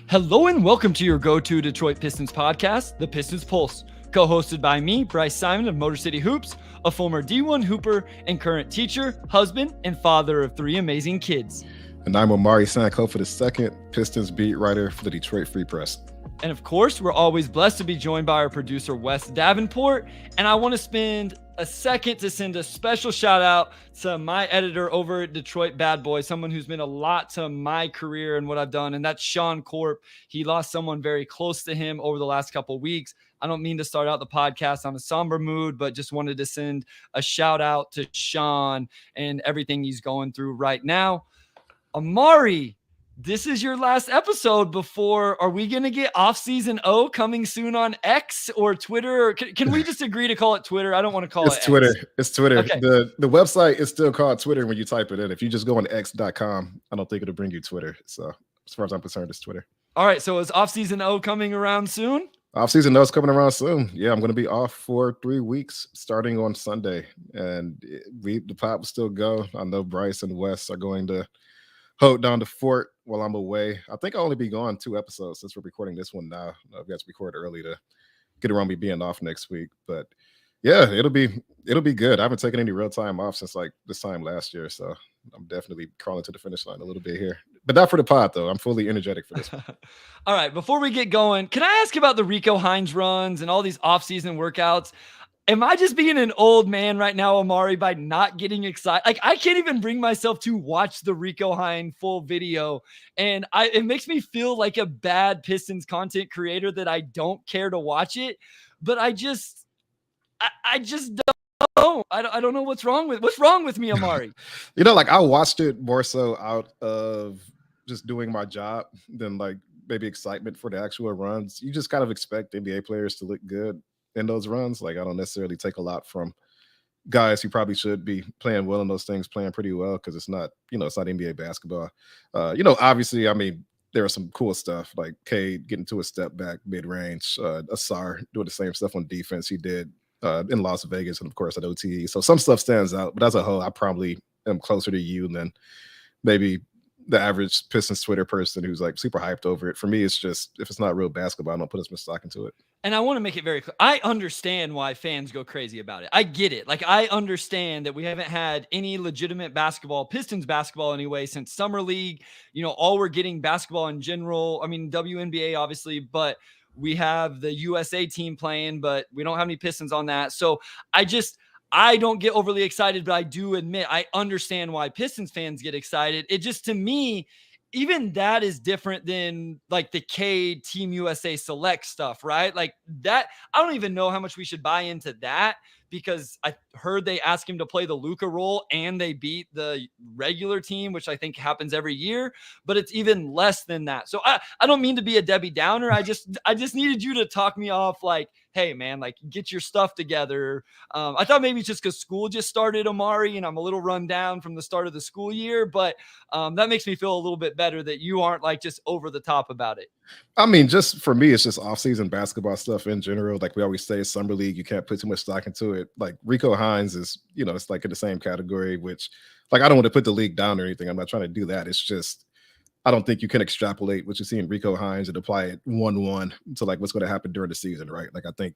Hello and welcome to your go-to Detroit Pistons podcast, the Pistons Pulse, co-hosted by me, Bryce Simon of Motor City Hoops, a former D1 hooper and current teacher, husband, and father of 3 amazing kids. And I'm Omari Sankofa, the second Pistons beat writer for the Detroit Free Press. And of course, we're always blessed to be joined by our producer, Wes Davenport. And I want to spend a second to send a special shout out to my editor over at Detroit Bad Boy, someone who's been a lot to my career and what I've done. And that's Sean Corp. He lost someone very close to him over the last couple of weeks. I don't mean to start out the podcast on a somber mood, but just wanted to send a shout out to Sean and everything he's going through right now. Omari, this is your last episode before, are we going to get off-season O coming soon on X or Twitter? Or can we just agree to call it Twitter? I don't want to call it Twitter. X. It's Twitter. Okay. The website is still called Twitter when you type it in. If you just go on x.com, I don't think it'll bring you Twitter. So as far as I'm concerned, it's Twitter. All right. So is off-season O coming around soon? Off-season O is coming around soon. Yeah, I'm going to be off for 3 weeks starting on Sunday. And the pod will still go. I know Bryce and Wes are going to hold down the fort while I'm away. I think I'll only be gone 2 episodes since we're recording this one now. We got to record early to get around me being off next week. But yeah, it'll be good. I haven't taken any real time off since like this time last year. So I'm definitely crawling to the finish line a little bit here. But not for the pod, though. I'm fully energetic for this one. All right. Before we get going, can I ask about the Rico Hines runs and all these off-season workouts? Am I just being an old man right now, Omari, by not getting excited? Like, I can't even bring myself to watch the Rico Hines full video. And it makes me feel like a bad Pistons content creator that I don't care to watch it. But I just don't. I don't know what's wrong with me, Omari. Like I watched it more so out of just doing my job than like maybe excitement for the actual runs. You just kind of expect NBA players to look good in those runs. Like I don't necessarily take a lot from guys who probably should be playing well in those things, playing pretty well, because it's not NBA basketball. Obviously, I mean, there was some cool stuff like Cade getting to a step back mid-range, Asar doing the same stuff on defense he did in Las Vegas, and of course at OTE. So some stuff stands out, but as a whole, I probably am closer to you than maybe the average Pistons Twitter person who's like super hyped over it. For me, it's just, if it's not real basketball, I don't put as much stock into it. And I want to make it very clear. I understand why fans go crazy about it. I get it. Like, I understand that we haven't had any legitimate basketball, Pistons basketball anyway, since Summer League. All we're getting basketball in general. I mean, WNBA obviously, but we have the USA team playing, but we don't have any Pistons on that. So I don't get overly excited, but I do admit I understand why Pistons fans get excited. It just, to me, even that is different than like the Cade Team USA Select stuff, right? Like that, I don't even know how much we should buy into that, because I heard they asked him to play the Luka role and they beat the regular team, which I think happens every year, but it's even less than that. So I don't mean to be a Debbie Downer. I just needed you to talk me off like, hey man, like get your stuff together. I thought maybe it's just because school just started, Omari, and I'm a little run down from the start of the school year, but that makes me feel a little bit better that you aren't like just over the top about it. I mean, just for me, it's just off-season basketball stuff in general. Like we always say, Summer League, you can't put too much stock into it. Like Rico Hines is, it's like in the same category, which like, I don't want to put the league down or anything. I'm not trying to do that. It's just, I don't think you can extrapolate what you see in Rico Hines and apply it 1-1 to like what's going to happen during the season, right? Like I think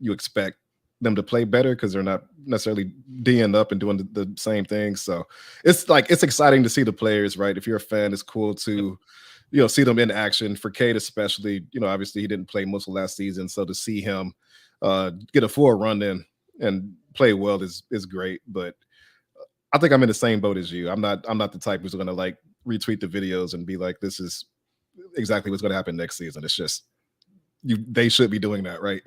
you expect them to play better because they're not necessarily D'ing up and doing the same thing. So it's like, it's exciting to see the players, right? If you're a fan, it's cool to see them in action. For Cade especially, obviously he didn't play most of last season, so to see him get a full run in and play well is great. But I think I'm in the same boat as you. I'm not the type who's going to like retweet the videos and be like, this is exactly what's going to happen next season. It's just they should be doing that, right?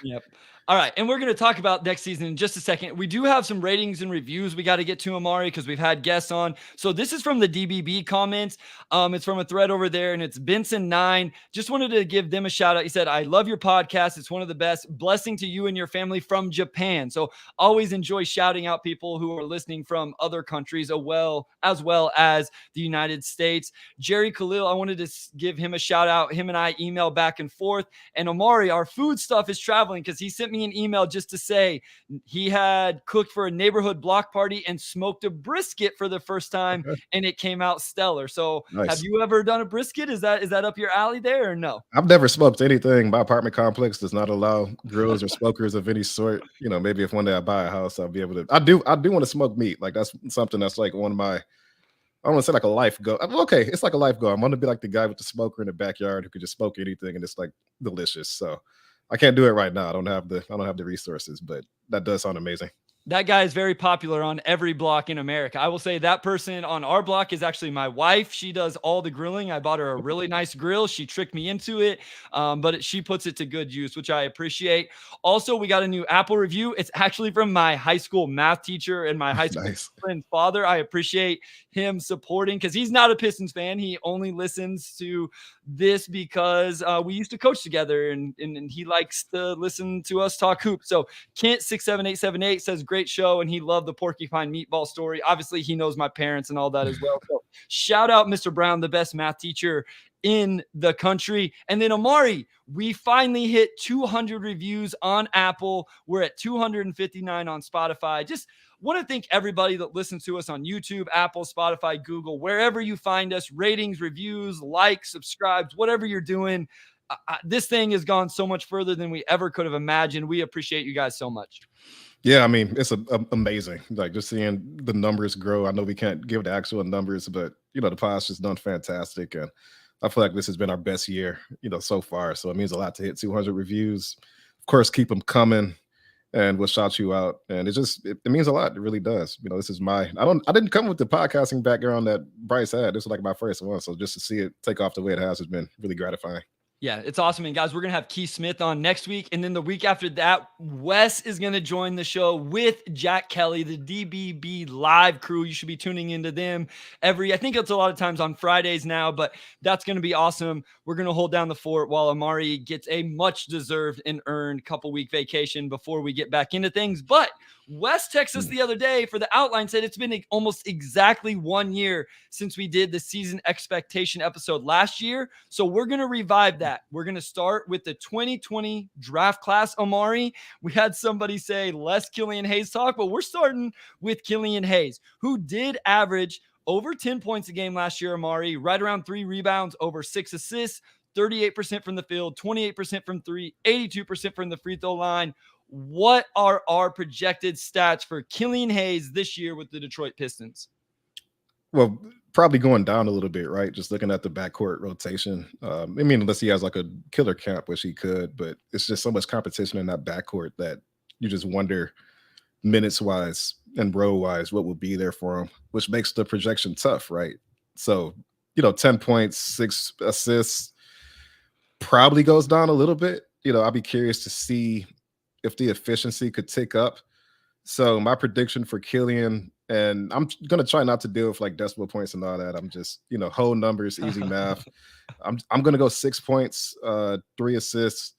Yep. All right. And we're going to talk about next season in just a second. We do have some ratings and reviews we got to get to, Omari, because we've had guests on. So this is from the DBB comments. It's from a thread over there, and it's Benson9. Just wanted to give them a shout out. He said, I love your podcast. It's one of the best. Blessing to you and your family from Japan. So always enjoy shouting out people who are listening from other countries as well as the United States. Jerry Khalil, I wanted to give him a shout out. Him and I email back and forth. And Omari, our food stuff is traveling because he sent sent me an email just to say he had cooked for a neighborhood block party and smoked a brisket for the first time, and it came out stellar. So have Nice. you ever done a brisket? Is that up your alley there or no? I've never smoked anything. My apartment complex does not allow grills or smokers of any sort. Maybe if one day I buy a house, I'll be able to. I do want to smoke meat. Like that's something that's like one of my. I don't want to say like a life goal. Okay, it's like a life goal. I want to be like the guy with the smoker in the backyard who could just smoke anything and it's like delicious. So I can't do it right now. I don't have the resources, but that does sound amazing. That guy is very popular on every block in America. I will say that person on our block is actually my wife. She does all the grilling. I bought her a really nice grill. She tricked me into it, but she puts it to good use, which I appreciate. Also, we got a new Apple review. It's actually from my high school math teacher and my high school Nice. friend's father. I appreciate him supporting because he's not a Pistons fan. He only listens to this because we used to coach together and he likes to listen to us talk hoops. So Kent67878 says, great show, and he loved the porcupine meatball story. Obviously, he knows my parents and all that as well. So shout out Mr. Brown, the best math teacher in the country. And then Omari, we finally hit 200 reviews on Apple. We're at 259 on Spotify. Just want to thank everybody that listens to us on YouTube, Apple, Spotify, Google, wherever you find us. Ratings, reviews, likes, subscribes, whatever you're doing. This thing has gone so much further than we ever could have imagined. We appreciate you guys so much. Yeah, I mean, it's amazing. Like just seeing the numbers grow. I know we can't give the actual numbers, but the pod's just done fantastic, and I feel like this has been our best year, so far. So it means a lot to hit 200 reviews. Of course, keep them coming, and we'll shout you out. And it means a lot. It really does. This is I didn't come with the podcasting background that Bryce had. This was like my first one, so just to see it take off the way it has been really gratifying. Yeah, it's awesome. And guys, we're going to have Keith Smith on next week. And then the week after that, Wes is going to join the show with Jack Kelly, the DBB live crew. You should be tuning into them I think it's a lot of times on Fridays now, but that's going to be awesome. We're going to hold down the fort while Omari gets a much deserved and earned couple week vacation before we get back into things. But Wes texted us the other day for the outline, said it's been almost exactly 1 year since we did the season expectation episode last year. So we're going to revive that. We're going to start with the 2020 draft class, Omari. We had somebody say less Killian Hayes talk, but we're starting with Killian Hayes, who did average over 10 points a game last year, Omari, right around 3 rebounds, over 6 assists, 38% from the field, 28% from three, 82% from the free throw line. What are our projected stats for Killian Hayes this year with the Detroit Pistons? Well, probably going down a little bit, right? Just looking at the backcourt rotation. Unless he has like a killer camp, which he could, but it's just so much competition in that backcourt that you just wonder minutes-wise and row-wise what will be there for him, which makes the projection tough, right? So, 10 points, 6 assists probably goes down a little bit. I'll be curious to see if the efficiency could tick up. So my prediction for Killian, and I'm going to try not to deal with like decimal points and all that. I'm just, whole numbers, easy math. I'm going to go 6 points, 3 assists.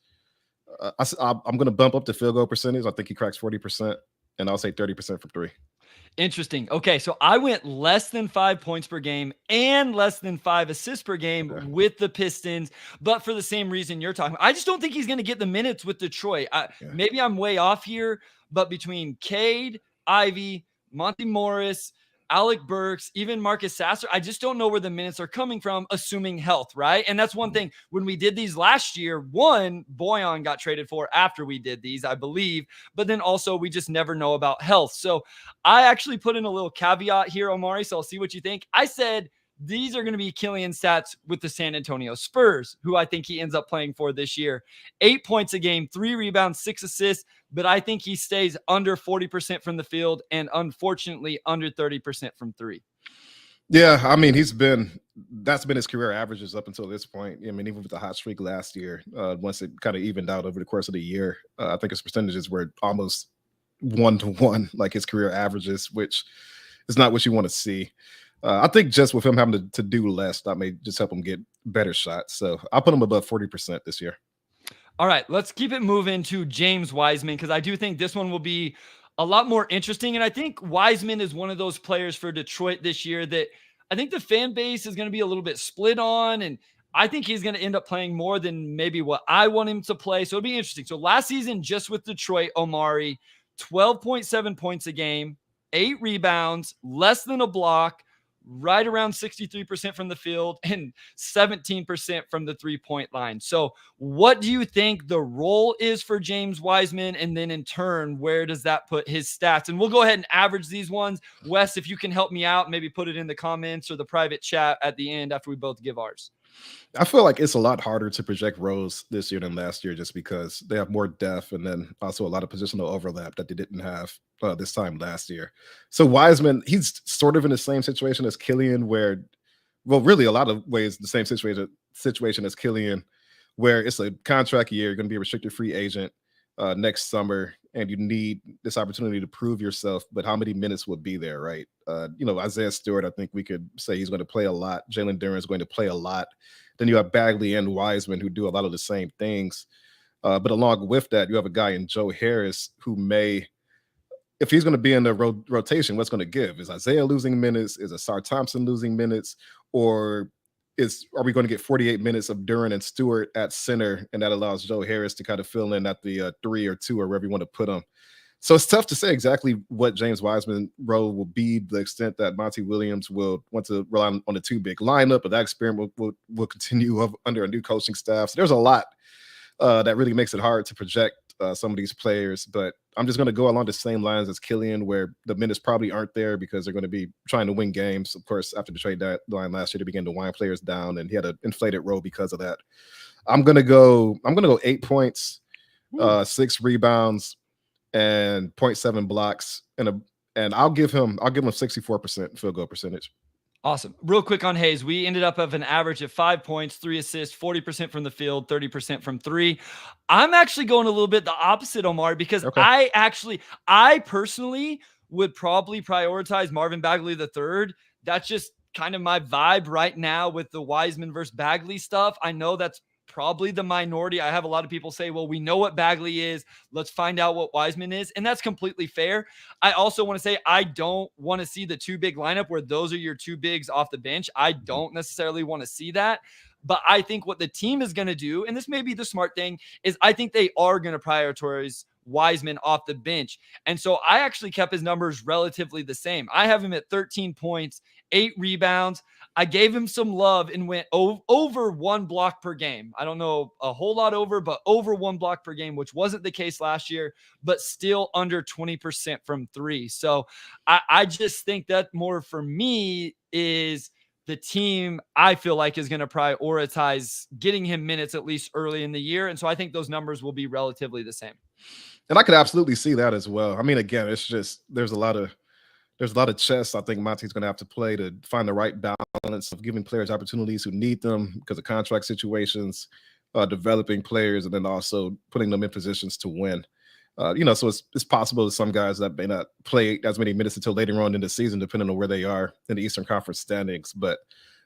I'm going to bump up the field goal percentage. I think he cracks 40%, and I'll say 30% from 3. Interesting. Okay, so I went less than 5 points per game and less than 5 assists per game with the Pistons, but for the same reason you're talking about. I just don't think he's going to get the minutes with Detroit. Maybe I'm way off here, but between Cade, Ivy, Monty Morris, Alec Burks, even Marcus Sasser, I just don't know where the minutes are coming from, assuming health, right? And that's one thing. When we did these last year, Boyan got traded for after we did these, I believe, but then also we just never know about health. So I actually put in a little caveat here, Omari, so I'll see what you think. I said these are going to be Killian stats with the San Antonio Spurs, who I think he ends up playing for this year. 8 points a game, 3 rebounds, 6 assists, but I think he stays under 40% from the field and unfortunately under 30% from 3. Yeah, I mean, that's been his career averages up until this point. I mean, even with the hot streak last year, once it kind of evened out over the course of the year, I think his percentages were almost 1-to-1, like his career averages, which is not what you want to see. I think just with him having to do less, that may just help him get better shots. So I'll put him above 40% this year. All right, let's keep it moving to James Wiseman, because I do think this one will be a lot more interesting. And I think Wiseman is one of those players for Detroit this year that I think the fan base is going to be a little bit split on. And I think he's going to end up playing more than maybe what I want him to play. So it'll be interesting. So last season, just with Detroit, Omari, 12.7 points a game, 8 rebounds, less than a block, right around 63% from the field, and 17% from the 3-point line. So what do you think the role is for James Wiseman? And then in turn, where does that put his stats? And we'll go ahead and average these ones. Wes, if you can help me out, maybe put it in the comments or the private chat at the end after we both give ours. I feel like it's a lot harder to project roles this year than last year just because they have more depth and then also a lot of positional overlap that they didn't have this time last year. So Wiseman, he's sort of in the same situation as Killian where, well, really a lot of ways the same situation as Killian, where it's a contract year, you're going to be a restricted free agent next summer, and you need this opportunity to prove yourself. But how many minutes would be there, right? Isaiah Stewart, I think we could say he's going to play a lot. Jalen Duren is going to play a lot. Then you have Bagley and Wiseman who do a lot of the same things. But along with that, you have a guy in Joe Harris who may, if he's going to be in the rotation, what's going to give? Is Isaiah losing minutes? Is Asar Thompson losing minutes? Or are we going to get 48 minutes of Duren and Stewart at center, and that allows Joe Harris to kind of fill in at the 3 or 2 or wherever you want to put him? So it's tough to say exactly what James Wiseman's role will be, the extent that Monty Williams will want to rely on the 2 big lineup, but that experiment will continue under a new coaching staff. So there's a lot that really makes it hard to project some of these players, but I'm just going to go along the same lines as Killian, where the minutes probably aren't there because they're going to be trying to win games. Of course, after the trade deadline last year, they began to wind players down, and he had an inflated role because of that. I'm going to go 8 points, 6 rebounds, and 0.7 blocks, and I'll give him 64% field goal percentage. Awesome. Real quick on Hayes, we ended up of an average of 5 points, 3 assists, 40% from the field, 30% from 3. I'm actually going a little bit the opposite, Omar, because okay. I personally would probably prioritize Marvin Bagley III. That's just kind of my vibe right now with the Wiseman versus Bagley stuff. I know that's probably the minority. I have a lot of people say, well, we know what Bagley is. Let's find out what Wiseman is. And that's completely fair. I also want to say, I don't want to see the 2 big lineup where those are your 2 bigs off the bench. I don't necessarily want to see that. But I think what the team is going to do, and this may be the smart thing, is I think they are going to prioritize Wiseman off the bench. And so I actually kept his numbers relatively the same. I have him at 13 points, 8 rebounds. I gave him some love and went over 1 block per game. I don't know a whole lot over, but over 1 block per game, which wasn't the case last year, but still under 20% from 3. So I just think that more for me is the team I feel like is going to prioritize getting him minutes at least early in the year. And so I think those numbers will be relatively the same. And I could absolutely see that as well. I mean, again, it's just there's a lot of chess I think Monty's going to have to play to find the right balance of giving players opportunities who need them because of contract situations, developing players, and then also putting them in positions to win. So it's possible that some guys that may not play as many minutes until later on in the season, depending on where they are in the Eastern Conference standings. But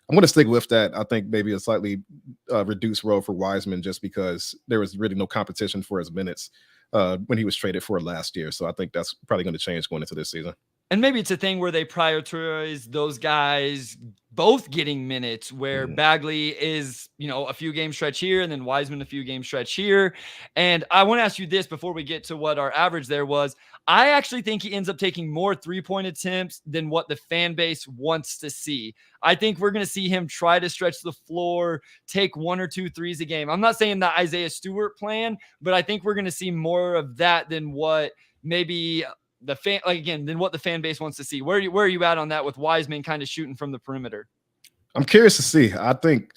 I'm going to stick with that. I think maybe a slightly reduced role for Wiseman just because there was really no competition for his minutes when he was traded for last year. So I think that's probably going to change going into this season. And maybe it's a thing where they prioritize those guys both getting minutes, where Bagley is, a few game stretch here and then Wiseman a few game stretch here. And I want to ask you this before we get to what our average there was. I actually think he ends up taking more 3-point attempts than what the fan base wants to see. I think we're going to see him try to stretch the floor, take 1 or 2 threes a game. I'm not saying the Isaiah Stewart plan, but I think we're going to see more of that than what maybe than what the fan base wants to see. Where are you at on that with Wiseman kind of shooting from the perimeter? I'm curious to see. I think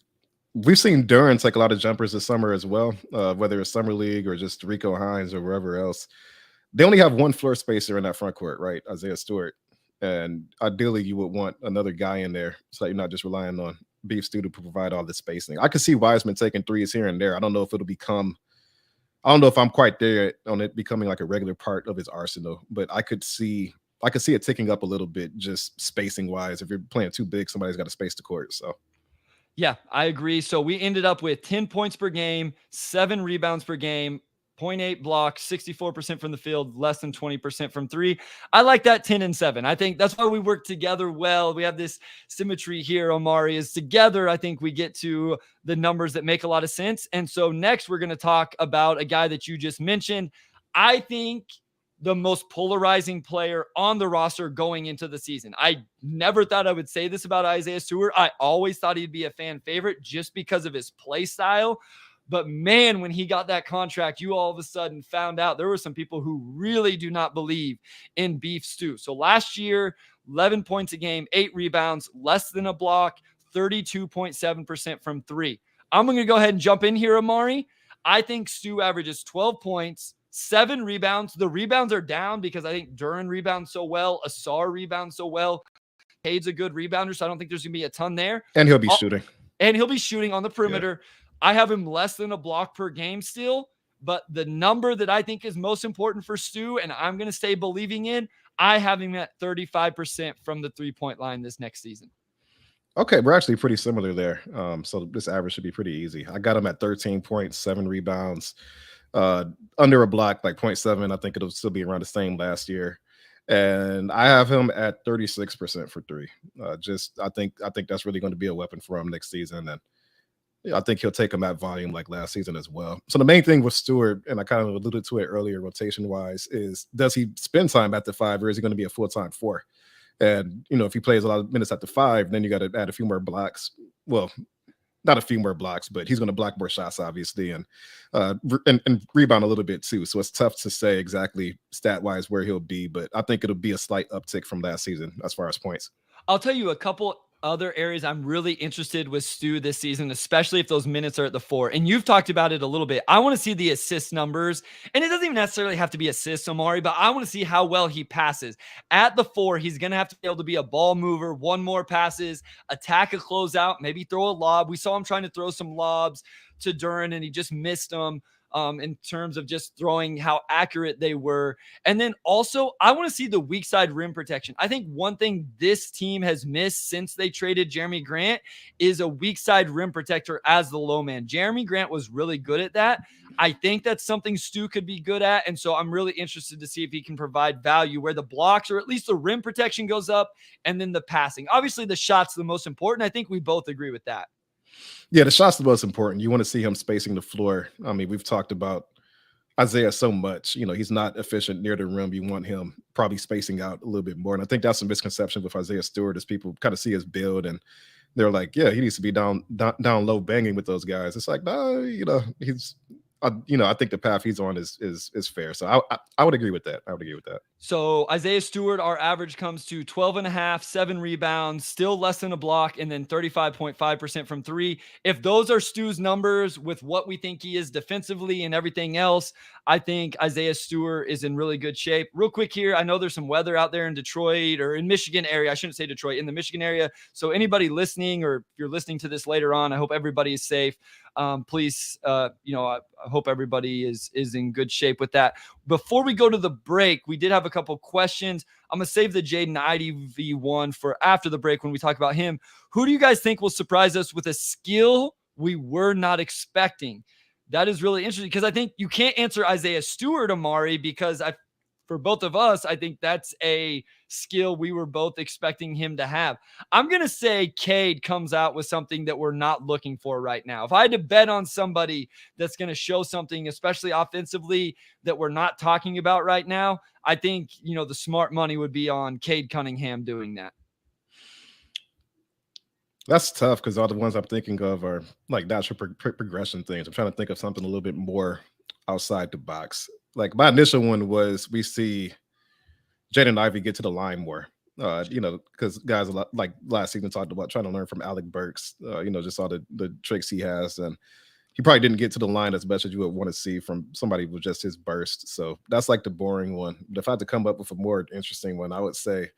we've seen Duren take a lot of jumpers this summer as well, whether it's Summer League or just Rico Hines or wherever else. They only have 1 floor spacer in that front court, right? Isaiah Stewart. And ideally, you would want another guy in there so that you're not just relying on Beef Stew to provide all the spacing. I could see Wiseman taking threes here and there. I don't know if I'm quite there on it becoming like a regular part of his arsenal, but I could see it ticking up a little bit just spacing wise. If you're playing too big, somebody's got to space the court. So yeah, I agree. So we ended up with 10 points per game, 7 rebounds per game, 0.8 blocks, 64% from the field, less than 20% from three. I like that 10 and 7. I think that's why we work together well. We have this symmetry here, Omari, is together. I think we get to the numbers that make a lot of sense. And so next we're going to talk about a guy that you just mentioned. I think the most polarizing player on the roster going into the season. I never thought I would say this about Isaiah Stewart. I always thought he'd be a fan favorite just because of his play style. But man, when he got that contract, you all of a sudden found out there were some people who really do not believe in Beef Stew. So last year, 11 points a game, 8 rebounds, less than a block, 32.7% from three. I'm going to go ahead and jump in here, Omari. I think Stu averages 12 points, 7 rebounds. The rebounds are down because I think Duren rebounds so well. Asar rebounds so well. Cade's a good rebounder, so I don't think there's going to be a ton there. And he'll be shooting. And he'll be shooting on the perimeter. Yeah. I have him less than a block per game still, but the number that I think is most important for Stu, and I'm going to stay believing in, I have him at 35% from the three-point line this next season. Okay, we're actually pretty similar there. So this average should be pretty easy. I got him at 13 points, 7 rebounds, under a block, like 0.7. I think it'll still be around the same last year. And I have him at 36% for three. I think that's really going to be a weapon for him next season. And I think he'll take him at volume like last season as well. So the main thing with Stewart, and I kind of alluded to it earlier rotation-wise, is does he spend time at the 5 or is he going to be a full-time 4? And, if he plays a lot of minutes at the 5, then you got to add a few more blocks. Well, not a few more blocks, but he's going to block more shots, obviously, and rebound a little bit too. So it's tough to say exactly stat-wise where he'll be, but I think it'll be a slight uptick from last season as far as points. I'll tell you a couple other areas I'm really interested with Stu this season, especially if those minutes are at the 4. And you've talked about it a little bit. I want to see the assist numbers. And it doesn't even necessarily have to be assists, Omari, but I want to see how well he passes. At the 4, he's going to have to be able to be a ball mover, 1 more passes, attack a closeout, maybe throw a lob. We saw him trying to throw some lobs to Duren, and he just missed them. In terms of just throwing, how accurate they were. And then also, I want to see the weak side rim protection. I think one thing this team has missed since they traded Jeremy Grant is a weak side rim protector as the low man. Jeremy Grant was really good at that. I think that's something Stu could be good at. And so I'm really interested to see if he can provide value where the blocks or at least the rim protection goes up and then the passing. Obviously, the shot's the most important. I think we both agree with that. Yeah, the shot's the most important. You want to see him spacing the floor. I mean, we've talked about Isaiah so much. He's not efficient near the rim. You want him probably spacing out a little bit more. And I think that's a misconception with Isaiah Stewart is people kind of see his build and they're like, yeah, he needs to be down low banging with those guys. It's like, no, he's I think the path he's on is fair. So I would agree with that. I would agree with that. So Isaiah Stewart, our average comes to 12.5, 7 rebounds, still less than a block, and then 35.5% from three. If those are Stu's numbers with what we think he is defensively and everything else, I think Isaiah Stewart is in really good shape. Real quick here, I know there's some weather out there in Detroit or in Michigan area. I shouldn't say Detroit, in the Michigan area. So anybody listening, or if you're listening to this later on, I hope everybody is safe. Please, I hope everybody is in good shape with that. Before we go to the break, we did have a couple questions. I'm going to save the Jaden IDV one for after the break when we talk about him. Who do you guys think will surprise us with a skill we were not expecting? That is really interesting because I think you can't answer Isaiah Stewart, Omari, because for both of us, I think that's a skill we were both expecting him to have. I'm going to say Cade comes out with something that we're not looking for right now. If I had to bet on somebody that's going to show something, especially offensively, that we're not talking about right now, I think, the smart money would be on Cade Cunningham doing that. That's tough because all the ones I'm thinking of are like natural progression things. I'm trying to think of something a little bit more outside the box. Like my initial one was we see Jaden Ivey get to the line more, because guys a lot, like last season talked about trying to learn from Alec Burks, just all the tricks he has. And he probably didn't get to the line as much as you would want to see from somebody with just his burst. So that's like the boring one. But if I had to come up with a more interesting one, I would say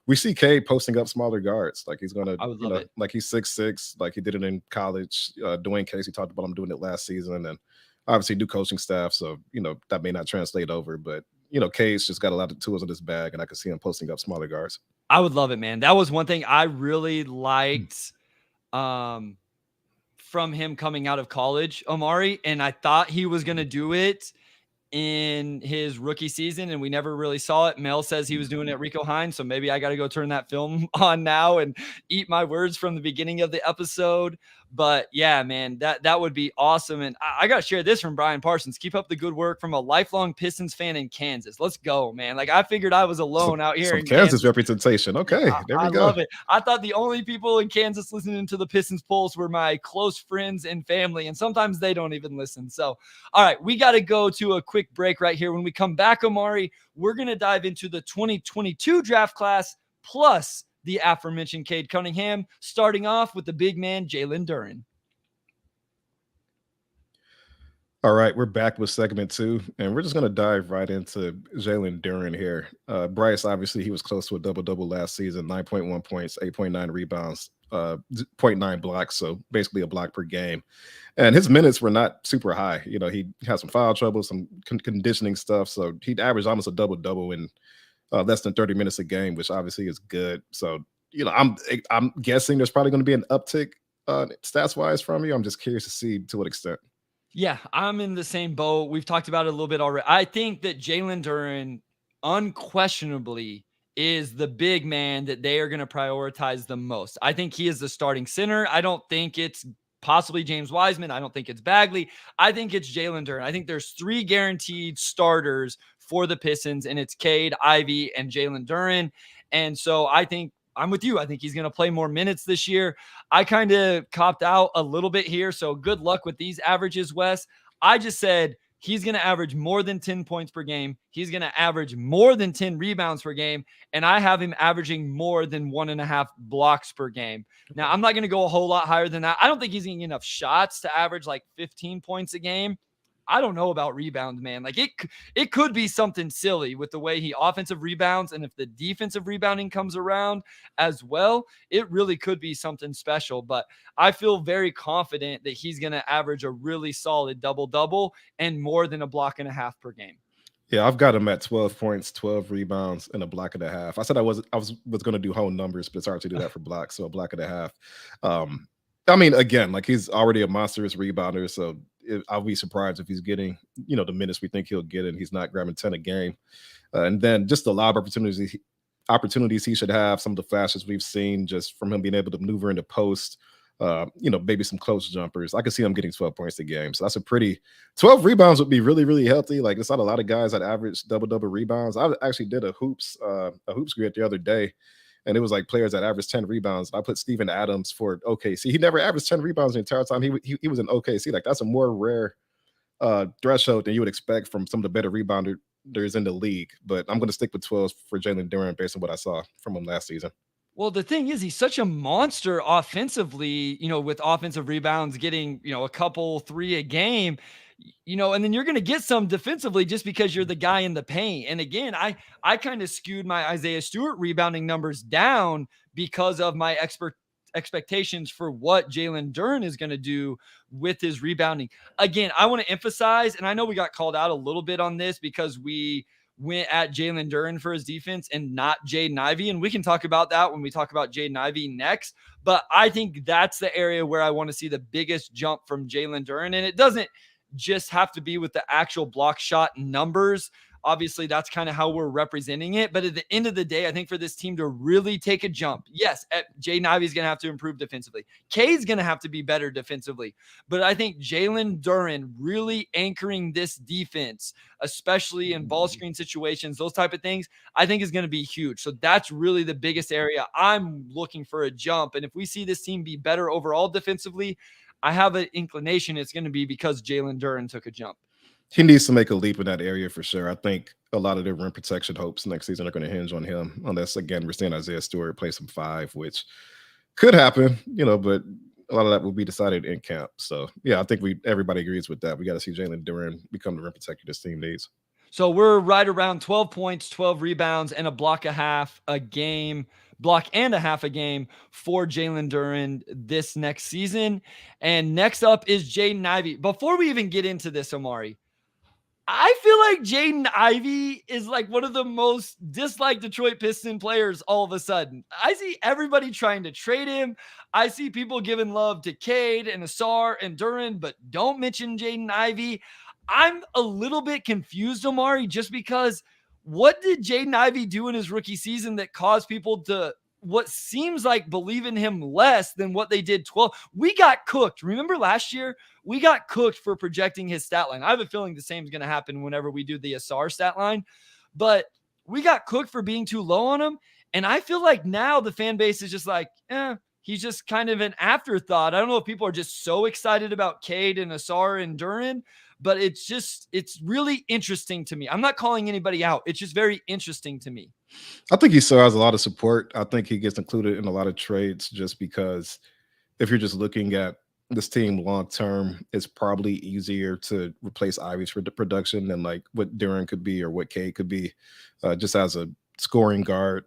we see Cade posting up smaller guards. Like he's going to, like he's 6'6", like he did it in college. Dwayne Casey talked about him doing it last season. And obviously new coaching staff. So, that may not translate over, but Cade's just got a lot of tools in his bag and I could see him posting up smaller guards. I would love it, man. That was one thing I really liked from him coming out of college, Omari. And I thought he was going to do it in his rookie season, and we never really saw it. Mel says he was doing it Rico Hines, so maybe I got to go turn that film on now and eat my words from the beginning of the episode. But yeah, man, that would be awesome. And I got to share this from Brian Parsons. Keep up the good work from a lifelong Pistons fan in Kansas. Let's go, man. Like, I figured I was alone out here Some in Kansas Kansas. representation. Okay, there we I go. love it. I thought the only people in Kansas listening to the Pistons Pulse were my close friends and family, and sometimes they don't even listen. So, all right, we got to go to a quick break right here. When we come back, Omari, we're going to dive into the 2022 draft class plus the aforementioned Cade Cunningham, starting off with the big man, Jalen Duren. All right, we're back with segment 2, and we're just going to dive right into Jalen Duren here. Bryce, obviously, he was close to a double-double last season, 9.1 points, 8.9 rebounds, 0.9 blocks, so basically a block per game. And his minutes were not super high. You know, he had some foul trouble, some conditioning stuff, so he'd average almost a double-double in less than 30 minutes a game, which obviously is good. So, you know, I'm guessing there's probably going to be an uptick stats-wise from you. I'm just curious to see to what extent. Yeah, I'm in the same boat. We've talked about it a little bit already. I think that Jalen Duren unquestionably is the big man that they are going to prioritize the most. I think he is the starting center. I don't think it's possibly James Wiseman. I don't think it's Bagley. I think it's Jalen Duren. I think there's 3 guaranteed starters for the Pistons, and it's Cade, Ivy, and Jalen Duren. And so I think I'm with you. I think he's going to play more minutes this year. I kind of copped out a little bit here. So good luck with these averages, Wes. I just said he's going to average more than 10 points per game. He's going to average more than 10 rebounds per game. And I have him averaging more than 1.5 blocks per game. Now, I'm not going to go a whole lot higher than that. I don't think he's getting enough shots to average like 15 points a game. I don't know about rebounds, man. Like it could be something silly with the way he offensive rebounds. And if the defensive rebounding comes around as well, it really could be something special. But I feel very confident that he's going to average a really solid double-double and more than a block and a half per game. Yeah, I've got him at 12 points, 12 rebounds, and a block and a half. I said I was going to do whole numbers, but it's hard to do that for blocks, so a block and a half. I mean, again, like he's already a monstrous rebounder, so I'll be surprised if he's getting, you know, the minutes we think he'll get, and he's not grabbing 10 a game. And then just a lot of opportunities he should have. Some of the flashes we've seen just from him being able to maneuver into post. You know, maybe some close jumpers. I could see him getting 12 points a game. So that's 12 rebounds would be really, really healthy. Like, it's not a lot of guys that average double rebounds. I actually did a hoops grid the other day, and it was like players that averaged 10 rebounds. I put Steven Adams for OKC. He never averaged 10 rebounds the entire time he was in OKC. Like, that's a more rare threshold than you would expect from some of the better rebounders in the league. But I'm going to stick with 12 for Jalen Duren based on what I saw from him last season. Well, the thing is, he's such a monster offensively, you know, with offensive rebounds, getting, you know, a couple 3 a game, you know, and then you're going to get some defensively just because you're the guy in the paint. And again, I kind of skewed my Isaiah Stewart rebounding numbers down because of my expectations for what Jalen Duren is going to do with his rebounding. Again, I want to emphasize, and I know we got called out a little bit on this because we went at Jalen Duren for his defense and not Jaden Ivey. And we can talk about that when we talk about Jaden Ivey next. But I think that's the area where I want to see the biggest jump from Jalen Duren. And it doesn't just have to be with the actual block shot numbers. Obviously, that's kind of how we're representing it. But at the end of the day, I think for this team to really take a jump, yes, Jaden Ivey's going to have to improve defensively. Kay's going to have to be better defensively. But I think Jalen Duren really anchoring this defense, especially in ball screen situations, those type of things, I think is going to be huge. So that's really the biggest area I'm looking for a jump. And if we see this team be better overall defensively, I have an inclination it's going to be because Jalen Duren took a jump. He needs to make a leap in that area for sure. I think a lot of their rim protection hopes next season are going to hinge on him, unless, again, we're seeing Isaiah Stewart play some 5, which could happen, you know, but a lot of that will be decided in camp. So, yeah, I think everybody agrees with that. We got to see Jalen Duren become the rim protector this team needs. So we're right around 12 points, 12 rebounds, and a block and a half a game for Jalen Duren this next season. And next up is Jaden Ivey. Before we even get into this, Omari, I feel like Jaden Ivey is like one of the most disliked Detroit Piston players all of a sudden. I see everybody trying to trade him. I see people giving love to Cade and Asar and Duren, but don't mention Jaden Ivey. I'm a little bit confused, Omari, just because what did Jaden Ivey do in his rookie season that caused people to what seems like believe in him less than what they did 12? We got cooked. Remember last year? We got cooked for projecting his stat line. I have a feeling the same is going to happen whenever we do the Asar stat line, but we got cooked for being too low on him. And I feel like now the fan base is just like, he's just kind of an afterthought. I don't know if people are just so excited about Cade and Asar and Duran, but it's really interesting to me. I'm not calling anybody out. It's just very interesting to me. I think he still has a lot of support. I think he gets included in a lot of trades just because if you're just looking at this team long term, it's probably easier to replace Ivey's production than like what Duran could be or what Cade could be, just as a scoring guard,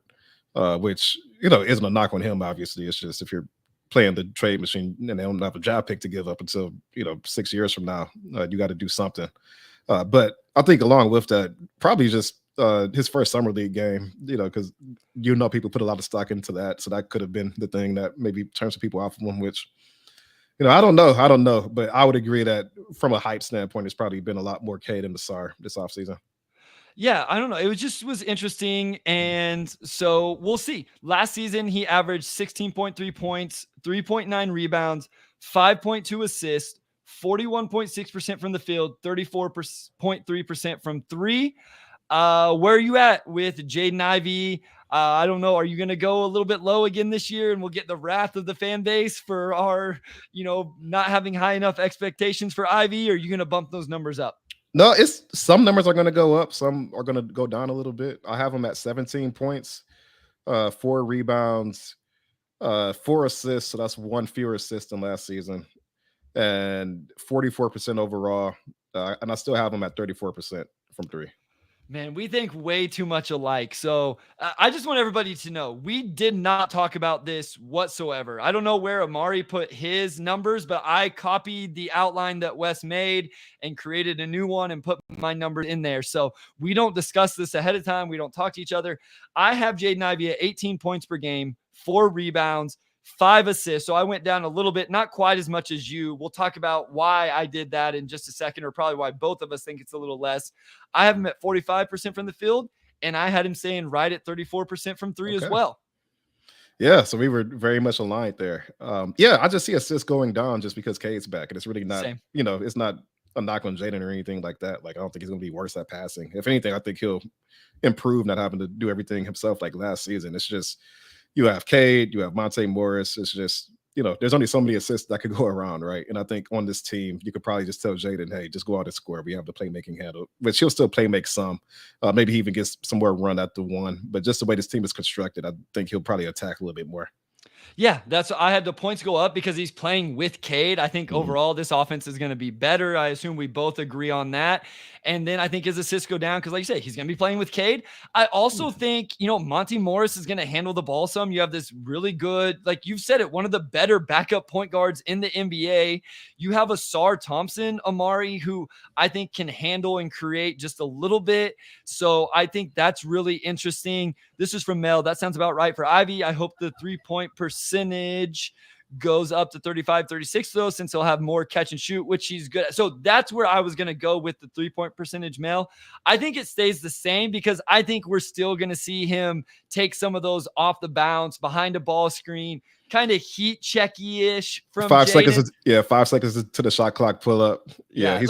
which isn't a knock on him. Obviously, it's just if you're playing the trade machine and they don't have a job pick to give up until 6 years from now, you got to do something. But I think along with that, probably just his first summer league game, because people put a lot of stock into that, so that could have been the thing that maybe turns some people off of him, which I don't know, but I would agree that from a hype standpoint, it's probably been a lot more Cade and Asar this offseason. Yeah, I don't know. It was interesting. And so we'll see. Last season, he averaged 16.3 points, 3.9 rebounds, 5.2 assists, 41.6% from the field, 34.3% from three. Where are you at with Jaden Ivey? I don't know. Are you going to go a little bit low again this year and we'll get the wrath of the fan base for our, not having high enough expectations for Ivey? Or are you going to bump those numbers up? No, it's some numbers are going to go up. Some are going to go down a little bit. I have him at 17 points, 4 rebounds, 4 assists. So that's 1 fewer assist than last season, and 44% overall. And I still have him at 34% from 3. Man, we think way too much alike. So I just want everybody to know we did not talk about this whatsoever. I don't know where Omari put his numbers, but I copied the outline that Wes made and created a new one and put my numbers in there. So we don't discuss this ahead of time. We don't talk to each other. I have Jaden Ivey at 18 points per game, 4 rebounds, 5 assists. So I went down a little bit, not quite as much as you. We'll talk about why I did that in just a second, or probably why both of us think it's a little less. I have him at 45% from the field, and I had him saying right at 34% from 3 as well. Yeah, so we were very much aligned there. I just see assists going down just because Cade's back, and it's really not, it's not a knock on Jaden or anything like that. Like, I don't think he's going to be worse at passing. If anything, I think he'll improve, not having to do everything himself like last season. It's just, you have Cade, you have Monte Morris. It's just, there's only so many assists that could go around, right? And I think on this team, you could probably just tell Jaden, hey, just go out and score. We have the playmaking handle, which he'll still play make some. Maybe he even gets some more run at the 1. But just the way this team is constructed, I think he'll probably attack a little bit more. Yeah, I had the points go up because he's playing with Cade. I think overall this offense is going to be better. I assume we both agree on that. And then I think his assists go down because, like you said, he's going to be playing with Cade. I also think, Monte Morris is going to handle the ball some. You have this really good, like you've said it, one of the better backup point guards in the NBA. You have Asar Thompson, Omari, who I think can handle and create just a little bit. So I think that's really interesting. This is from Mel. That sounds about right for Ivey. I hope the 3-point percentage goes up to 35, 36 though, since he'll have more catch and shoot, which he's good at. So that's where I was going to go with the 3-point percentage, Mel. I think it stays the same because I think we're still going to see him take some of those off the bounce, behind a ball screen, kind of heat checky-ish from 5 Jaden. seconds. 5 seconds to the shot clock pull up. Yeah. He's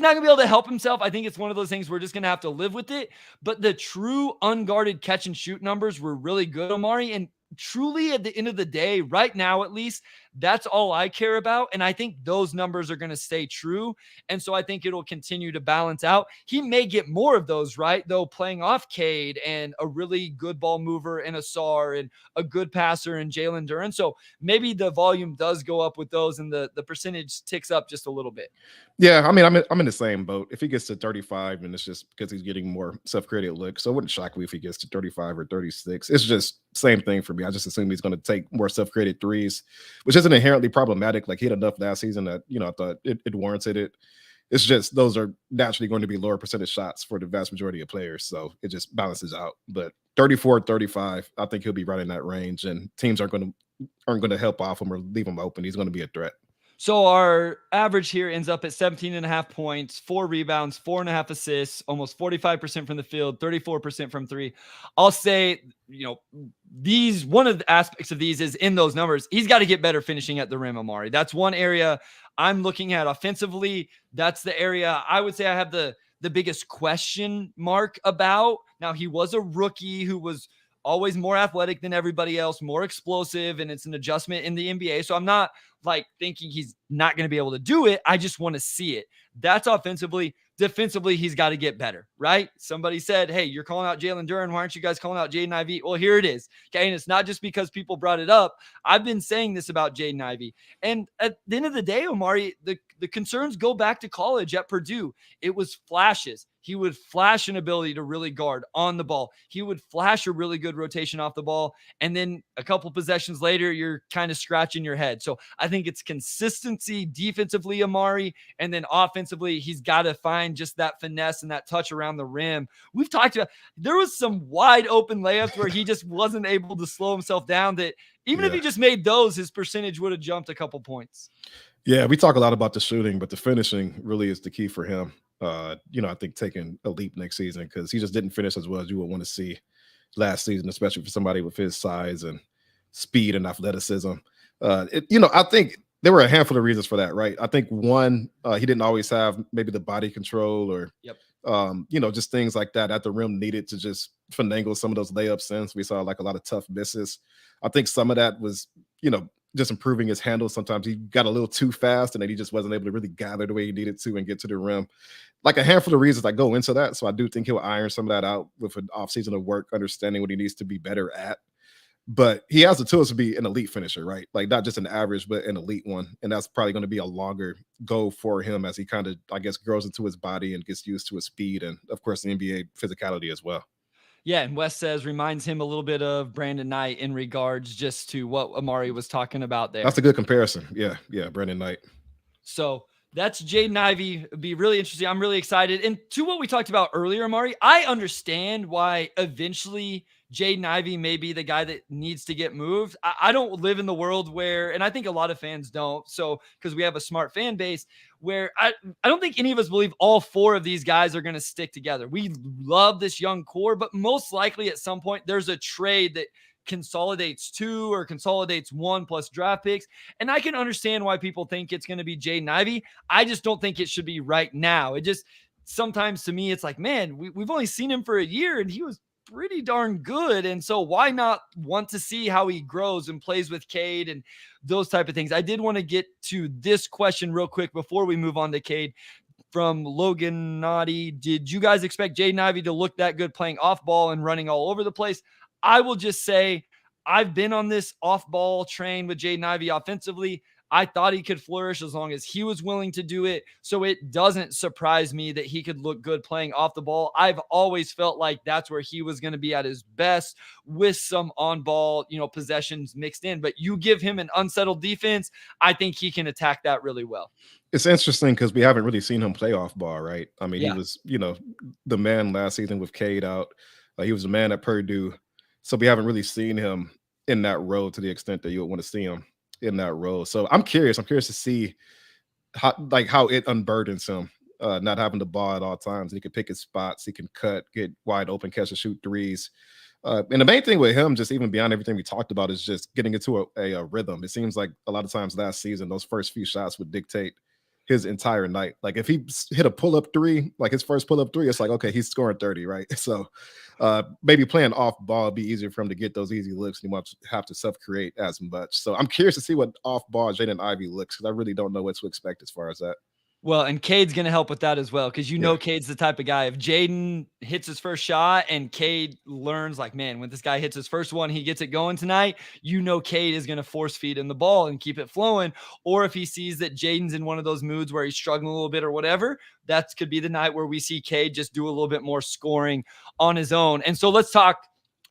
not going to be able to help himself. I think it's one of those things we're just going to have to live with it. But the true unguarded catch and shoot numbers were really good, Omari. And truly at the end of the day, right now at least, that's all I care about. And I think those numbers are going to stay true. And so I think it'll continue to balance out. He may get more of those, right? Though playing off Cade and a really good ball mover in Asar and a good passer in Jalen Duran. So maybe the volume does go up with those and the percentage ticks up just a little bit. Yeah, I mean, I'm in the same boat. If he gets to 35, and it's just because he's getting more self-created looks, so it wouldn't shock me if he gets to 35 or 36. It's just same thing for me. I just assume he's going to take more self-created threes, which isn't inherently problematic. Like, he had enough last season that, I thought it warranted it. It's just those are naturally going to be lower percentage shots for the vast majority of players, so it just balances out. But 34, 35, I think he'll be right in that range, and teams aren't going to help off him or leave him open. He's going to be a threat. So our average here ends up at 17.5 points, 4 rebounds, 4.5 assists, almost 45% from the field, 34% from three. I'll say, one of the aspects of these is in those numbers. He's got to get better finishing at the rim, Omari. That's one area I'm looking at offensively. That's the area I would say I have the biggest question mark about. Now, he was a rookie who was always more athletic than everybody else, more explosive, and it's an adjustment in the NBA. So I'm not like thinking he's not going to be able to do it. I just want to see it. That's offensively. Defensively, he's got to get better, right? Somebody said, hey, you're calling out Jalen Duren. Why aren't you guys calling out Jaden Ivey? Well, here it is. Okay. And it's not just because people brought it up. I've been saying this about Jaden Ivey. And at the end of the day, Omari, the concerns go back to college at Purdue. It was flashes. He would flash an ability to really guard on the ball. He would flash a really good rotation off the ball. And then a couple possessions later, you're kind of scratching your head. So I think it's consistency defensively, Omari. And then offensively, he's got to find just that finesse and that touch around the rim. We've talked about, there was some wide open layups where he just wasn't able to slow himself down, that even if he just made those, his percentage would have jumped a couple points. Yeah, we talk a lot about the shooting, but the finishing really is the key for him. I think taking a leap next season, because he just didn't finish as well as you would want to see last season, especially for somebody with his size and speed and athleticism. I think there were a handful of reasons for that, right? I think one, he didn't always have maybe the body control or, just things like that at the rim needed to just finagle some of those layups in. So we saw like a lot of tough misses. I think some of that was, just improving his handle. Sometimes he got a little too fast and then he just wasn't able to really gather the way he needed to and get to the rim. Like a handful of reasons that go into that. So I do think he'll iron some of that out with an offseason of work, understanding what he needs to be better at. But he has the tools to be an elite finisher, right? Like not just an average, but an elite one. And that's probably going to be a longer goal for him as he kind of, I guess, grows into his body and gets used to his speed. And of course, the NBA physicality as well. Yeah, and Wes says reminds him a little bit of Brandon Knight in regards just to what Omari was talking about there. That's a good comparison. Yeah, Brandon Knight. So that's Jaden Ivey. It'd be really interesting. I'm really excited. And to what we talked about earlier, Omari, I understand why eventually Jaden Ivey may be the guy that needs to get moved. I don't live in the world where, and I think a lot of fans don't, so because we have a smart fan base, where I don't think any of us believe all four of these guys are going to stick together. We love this young core, but most likely at some point there's a trade that consolidates 2 or consolidates 1 plus draft picks. And I can understand why people think it's going to be Jaden Ivey. I just don't think it should be right now. It just, sometimes to me, it's like, man, we've only seen him for a year and he was pretty darn good. And so why not want to see how he grows and plays with Cade and those type of things? I did want to get to this question real quick before we move on to Cade. From Logan Naughty, did you guys expect Jaden Ivey to look that good playing off ball and running all over the place? I will just say I've been on this off ball train with Jaden Ivey offensively. I thought he could flourish as long as he was willing to do it. So it doesn't surprise me that he could look good playing off the ball. I've always felt like that's where he was going to be at his best, with some on ball, possessions mixed in. But you give him an unsettled defense, I think he can attack that really well. It's interesting because we haven't really seen him play off ball, right? I mean, He was, the man last season with Cade out. He was a man at Purdue. So we haven't really seen him in that role to the extent that you would want to see him in that role. So I'm curious to see how it unburdens him, not having the ball at all times. He can pick his spots. He can cut, get wide open, catch and shoot threes. And the main thing with him, just even beyond everything we talked about, is just getting into a rhythm. It seems like a lot of times last season, those first few shots would dictate his entire night. Like if he hit a pull-up 3, like his first pull-up 3, it's like, okay, he's scoring 30, right? So maybe playing off ball be easier for him to get those easy looks, and he won't have to self-create as much. So I'm curious to see what off ball Jaden Ivey looks, because I really don't know what to expect as far as that. Well, and Cade's going to help with that as well, because Cade's the type of guy, if Jaden hits his first shot and Cade learns, like, man, when this guy hits his first one, he gets it going tonight, Cade is going to force feed him the ball and keep it flowing. Or if he sees that Jaden's in one of those moods where he's struggling a little bit or whatever, that could be the night where we see Cade just do a little bit more scoring on his own. And so let's talk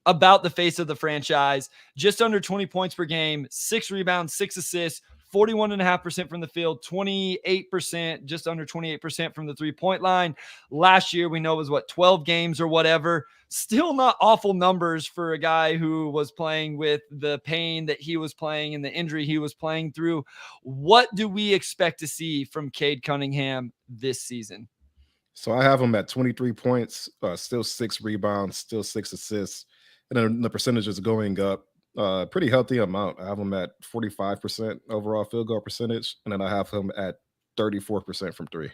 about the face of the franchise. Just under 20 points per game, 6 rebounds, 6 assists, 41.5% from the field, 28%, just under 28% from the three-point line. Last year, we know it was 12 games or whatever. Still not awful numbers for a guy who was playing with the pain that he was playing and the injury he was playing through. What do we expect to see from Cade Cunningham this season? So I have him at 23 points, still 6 rebounds, still 6 assists, and then the percentage is going up. Pretty healthy amount. I have him at 45% overall field goal percentage, and then I have him at 34% from 3.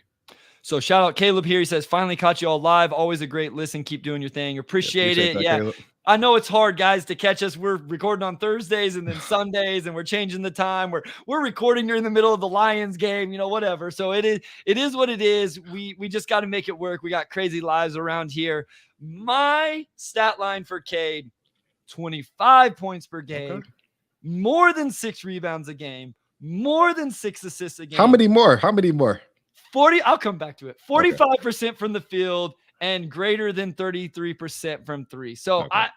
So shout out Caleb here. He says, finally caught you all live. Always a great listen. Keep doing your thing. Appreciate it. That, yeah. Caleb. I know it's hard, guys, to catch us. We're recording on Thursdays and then Sundays, and we're changing the time. We're recording during the middle of the Lions game, whatever. So it is what it is. We just got to make it work. We got crazy lives around here. My stat line for Cade, 25 points per game, okay. More than 6 rebounds a game, more than 6 assists a game. How many more? 40. I'll come back to it. 45% from the field and greater than 33% from 3. So okay.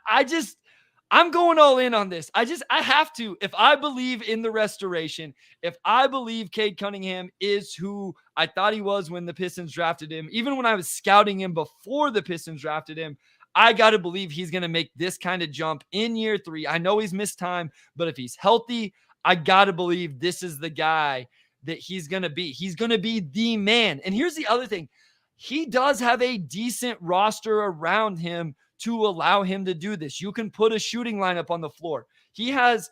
I'm going all in on this. I have to. If I believe in the restoration, if I believe Cade Cunningham is who I thought he was when the Pistons drafted him, even when I was scouting him before the Pistons drafted him, I got to believe he's going to make this kind of jump in year 3. I know he's missed time, but if he's healthy, I got to believe this is the guy that he's going to be. He's going to be the man. And here's the other thing. He does have a decent roster around him to allow him to do this. You can put a shooting lineup on the floor. He has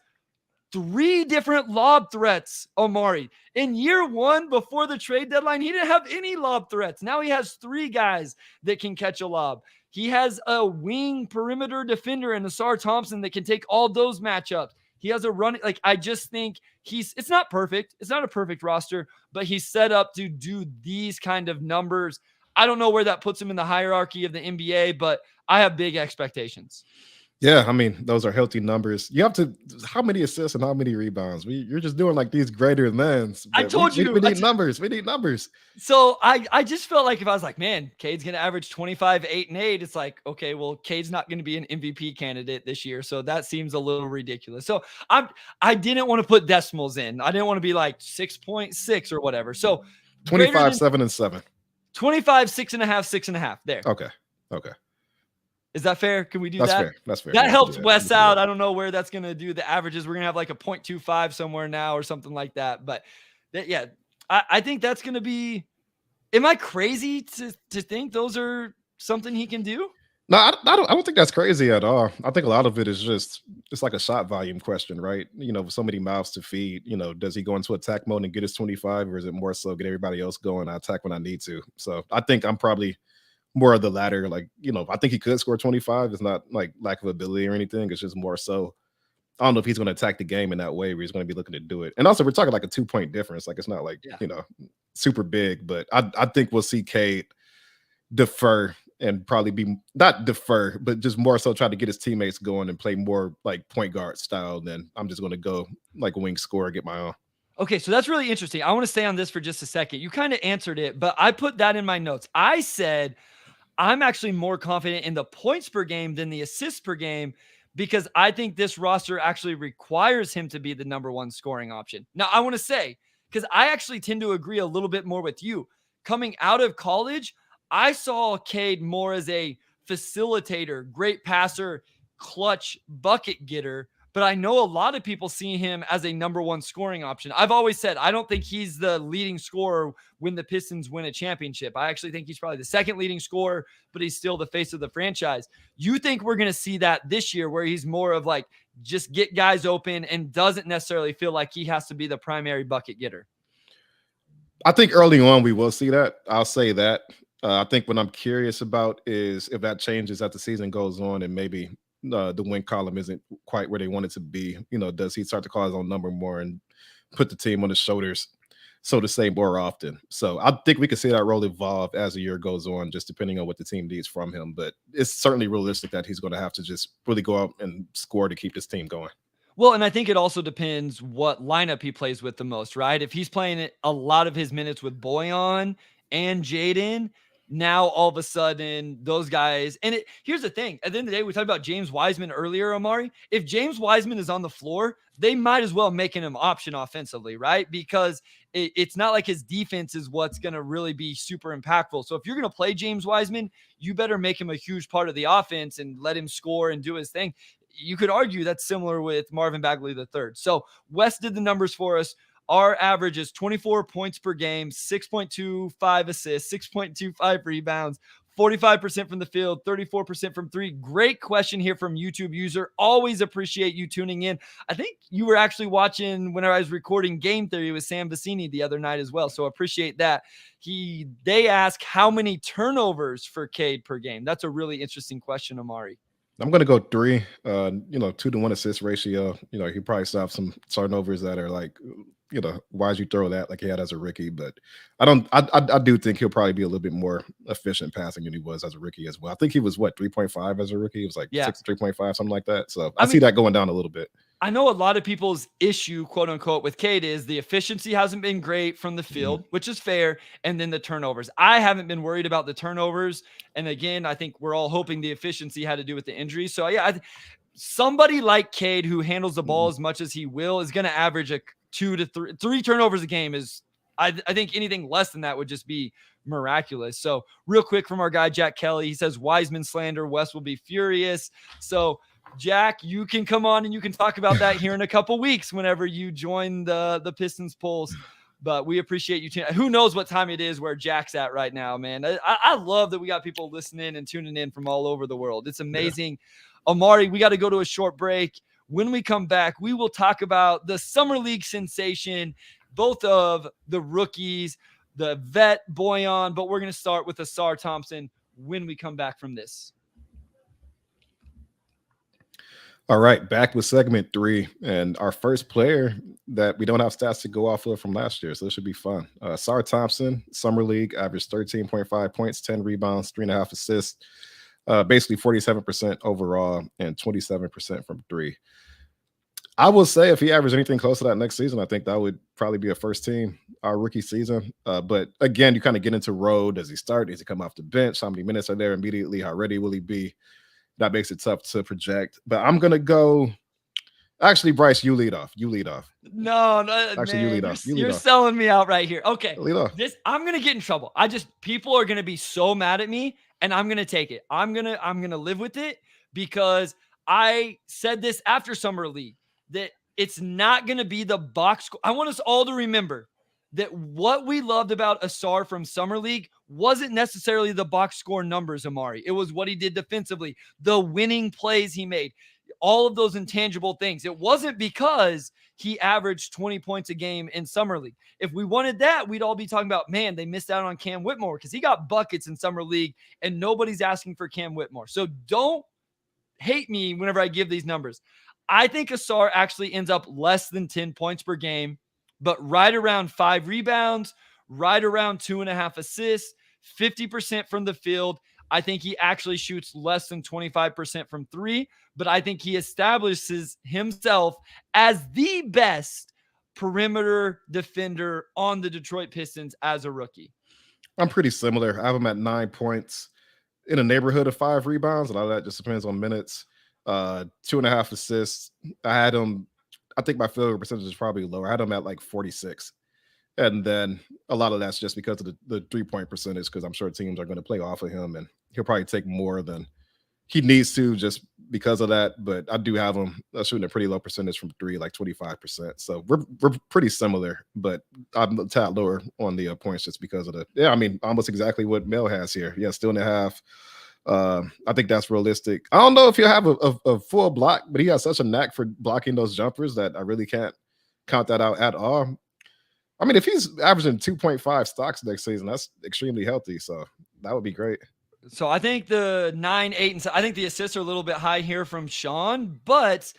3 different lob threats, Omari. In year 1, before the trade deadline, he didn't have any lob threats. Now he has 3 guys that can catch a lob. He has a wing perimeter defender in Asar Thompson that can take all those matchups. He has a run. I just think it's not perfect. It's not a perfect roster, but he's set up to do these kind of numbers. I don't know where that puts him in the hierarchy of the NBA, but I have big expectations. Yeah, I mean, those are healthy numbers. You have to, how many assists and how many rebounds? You're just doing like these greater thans. I told you. We need numbers. We need numbers. So I just felt like if I was like, man, Cade's going to average 25, 8, and 8, it's like, okay, well, Cade's not going to be an MVP candidate this year. So that seems a little ridiculous. So I didn't want to put decimals in. I didn't want to be like 6.6 or whatever. So 25, 7, and 7. 25, 6.5, 6.5. There. Okay. Is that fair? Can we do That's that? Fair. That's fair. That helps Wes out. I don't know where that's going to do the averages. We're going to have like a 0.25 somewhere now or something like that. But yeah, I think that's going to be, am I crazy to think those are something he can do? No, I don't think that's crazy at all. I think a lot of it is it's like a shot volume question, right? With so many mouths to feed, does he go into attack mode and get his 25, or is it more so get everybody else going? I attack when I need to. So I think I'm probably more of the latter. I think he could score 25. It's not like lack of ability or anything. It's just more so, I don't know if he's going to attack the game in that way where he's going to be looking to do it. And also, we're talking like a 2-point difference. Like, it's not like, super big, but I think we'll see Cade defer and probably be not defer, but just more so try to get his teammates going and play more like point guard style than I'm just going to go like wing score, get my own. Okay, so that's really interesting. I want to stay on this for just a second. You kind of answered it, but I put that in my notes. I said I'm actually more confident in the points per game than the assists per game because I think this roster actually requires him to be the number 1 scoring option. Now, I want to say, because I actually tend to agree a little bit more with you. Coming out of college, I saw Cade more as a facilitator, great passer, clutch bucket getter. But I know a lot of people see him as a number 1 scoring option. I've always said, I don't think he's the leading scorer when the Pistons win a championship. I actually think he's probably the 2nd leading scorer, but he's still the face of the franchise. You think we're going to see that this year where he's more of like, just get guys open and doesn't necessarily feel like he has to be the primary bucket getter? I think early on we will see that. I'll say that. I think what I'm curious about is if that changes as the season goes on and maybe the win column isn't quite where they want it to be. Does he start to call his own number more and put the team on his shoulders, so to say, more often? So I think we can see that role evolve as the year goes on, just depending on what the team needs from him. But it's certainly realistic that he's going to have to just really go out and score to keep this team going. Well, and I think it also depends what lineup he plays with the most, right? If he's playing a lot of his minutes with Boyan and Jaden, Now, all of a sudden, those guys, and here's the thing. At the end of the day, we talked about James Wiseman earlier, Omari. If James Wiseman is on the floor, they might as well make him an option offensively, right? Because it's not like his defense is what's going to really be super impactful. So if you're going to play James Wiseman, you better make him a huge part of the offense and let him score and do his thing. You could argue that's similar with Marvin Bagley III. So Wes did the numbers for us. Our average is 24 points per game, 6.25 assists, 6.25 rebounds, 45% from the field, 34% from three. Great question here from YouTube user. Always appreciate you tuning in. I think you were actually watching when I was recording Game Theory with Sam Vecini the other night as well. So appreciate that. They ask how many turnovers for Cade per game. That's a really interesting question, Omari. I'm going to go 3, 2-to-1 assist ratio. He probably still have some turnovers that are like, why'd you throw that like he had as a rookie? But I do think he'll probably be a little bit more efficient passing than he was as a rookie as well. I think he was 3.5 as a rookie. He was like 3.5, something like that. So I see that going down a little bit. I know a lot of people's issue, quote unquote, with Cade is the efficiency hasn't been great from the field, which is fair. And then the turnovers. I haven't been worried about the turnovers. And again, I think we're all hoping the efficiency had to do with the injury. So yeah, somebody like Cade who handles the ball as much as he will is going to average a 2 to 3 turnovers a game. Is I think anything less than that would just be miraculous. So real quick from our guy, Jack Kelly, he says Wiseman slander, Wes will be furious. So Jack, you can come on and you can talk about that here in a couple weeks whenever you join the Pistons Pulse. But we appreciate you. Who knows what time it is where Jack's at right now, man. I love that we got people listening and tuning in from all over the world. It's amazing. Yeah. Omari, we got to go to a short break. When we come back, we will talk about the Summer League sensation, both of the rookies, the vet Boyan, but we're going to start with Ausar Thompson when we come back from this. All right, back with segment 3, and our first player that we don't have stats to go off of from last year, so this should be fun. Ausar Thompson, Summer League, averaged 13.5 points, 10 rebounds, 3.5 assists, basically 47% overall and 27% from 3. I will say if he averaged anything close to that next season, I think that would probably be a first team our rookie season. But again, you kind of get into road. Does he start? Does he come off the bench? How many minutes are there immediately? How ready will he be? That makes it tough to project. But I'm going to go. Actually, Bryce, you lead off. No, actually, man, you lead off. You're selling me out right here. Okay. Lead off. I'm going to get in trouble. People are going to be so mad at me and I'm going to take it. I'm going to live with it because I said this after Summer League that it's not going to be the box score. I want us all to remember that what we loved about Ausar from Summer League wasn't necessarily the box score numbers, Omari. It was what he did defensively, the winning plays he made, all of those intangible things. It wasn't because he averaged 20 points a game in Summer League. If we wanted that, we'd all be talking about, man, they missed out on Cam Whitmore because he got buckets in Summer League and nobody's asking for Cam Whitmore. So don't hate me whenever I give these numbers. I think Ausar actually ends up less than 10 points per game, but right around 5 rebounds, right around 2.5 assists, 50% from the field. I think he actually shoots less than 25% from 3, but I think he establishes himself as the best perimeter defender on the Detroit Pistons as a rookie. I'm pretty similar. I have him at 9 points in a neighborhood of 5 rebounds. A lot of that just depends on minutes. 2.5 assists. I had him, I think my field goal percentage is probably lower. I had him at like 46. And then a lot of that's just because of the 3-point percentage, because I'm sure teams are going to play off of him and he'll probably take more than he needs to just because of that. But I do have him shooting a pretty low percentage from 3, like 25%. So we're pretty similar, but I'm a tad lower on the points just because of almost exactly what Mel has here. Yeah, still in a half. I think that's realistic. I don't know if he'll have a full block, but he has such a knack for blocking those jumpers that I really can't count that out at all. I mean, if he's averaging 2.5 stocks next season, that's extremely healthy. So that would be great. So I think the 9, 8, and 7, I think the assists are a little bit high here from Sean, but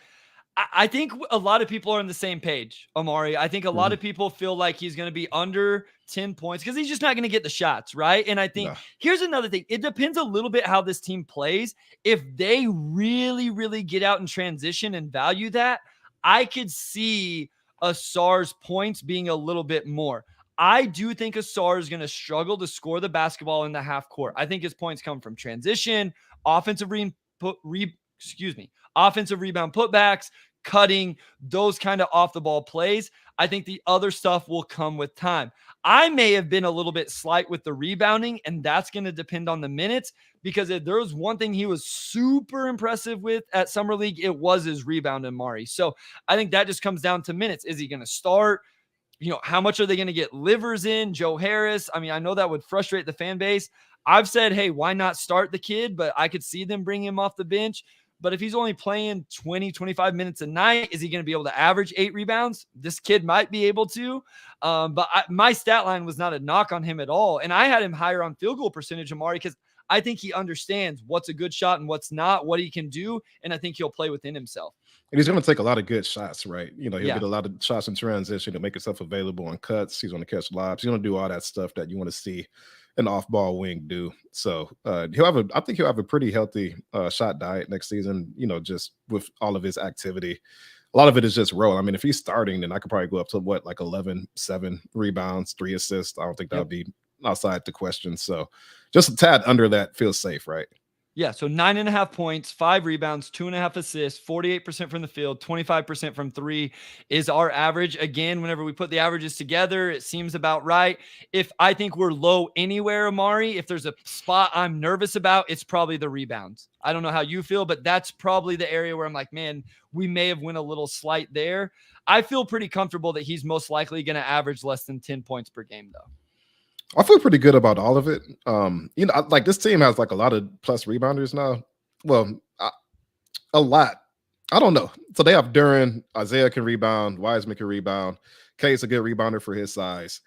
I think a lot of people are on the same page, Omari. I think a lot of people feel like he's going to be under 10 points because he's just not going to get the shots, right? And I think here's another thing. It depends a little bit how this team plays. If they really, really get out in transition and value that, I could see Ausar's points being a little bit more. I do think Asar is going to struggle to score the basketball in the half court. I think his points come from transition, offensive offensive rebound putbacks, cutting, those kind of off the ball plays. I think the other stuff will come with time. I may have been a little bit slight with the rebounding, and that's going to depend on the minutes, because if there was one thing he was super impressive with at Summer League, it was his rebound, Omari. So I think that just comes down to minutes. Is he going to start? How much are they going to get Livers in, Joe Harris? I mean, I know that would frustrate the fan base. I've said, hey, why not start the kid? But I could see them bring him off the bench. But if he's only playing 20, 25 minutes a night, is he going to be able to average 8 rebounds? This kid might be able to. But my stat line was not a knock on him at all. And I had him higher on field goal percentage, Omari, because I think he understands what's a good shot and what's not, what he can do. And I think he'll play within himself. And he's going to take a lot of good shots, right? He'll Yeah. get a lot of shots in transition to make himself available on cuts. He's going to catch lobs. He's going to do all that stuff that you want to see an off-ball wing do. So I think he'll have a pretty healthy shot diet next season, just with all of his activity. A lot of it is just roll. I mean, if he's starting, then I could probably go up to like 11, 7 rebounds, 3 assists. I don't think that would be outside the question. So just a tad under that feels safe, right? Yeah, so 9.5 points, 5 rebounds, 2.5 assists, 48% from the field, 25% from 3 is our average. Again, whenever we put the averages together, it seems about right. If I think we're low anywhere, Omari, if there's a spot I'm nervous about, it's probably the rebounds. I don't know how you feel, but that's probably the area where I'm like, man, we may have went a little slight there. I feel pretty comfortable that he's most likely going to average less than 10 points per game, though. I feel pretty good about all of it. Like this team has like a lot of plus rebounders now. Well, a lot. I don't know. So they have Duren, Isaiah can rebound, Wiseman can rebound. Kay's a good rebounder for his size.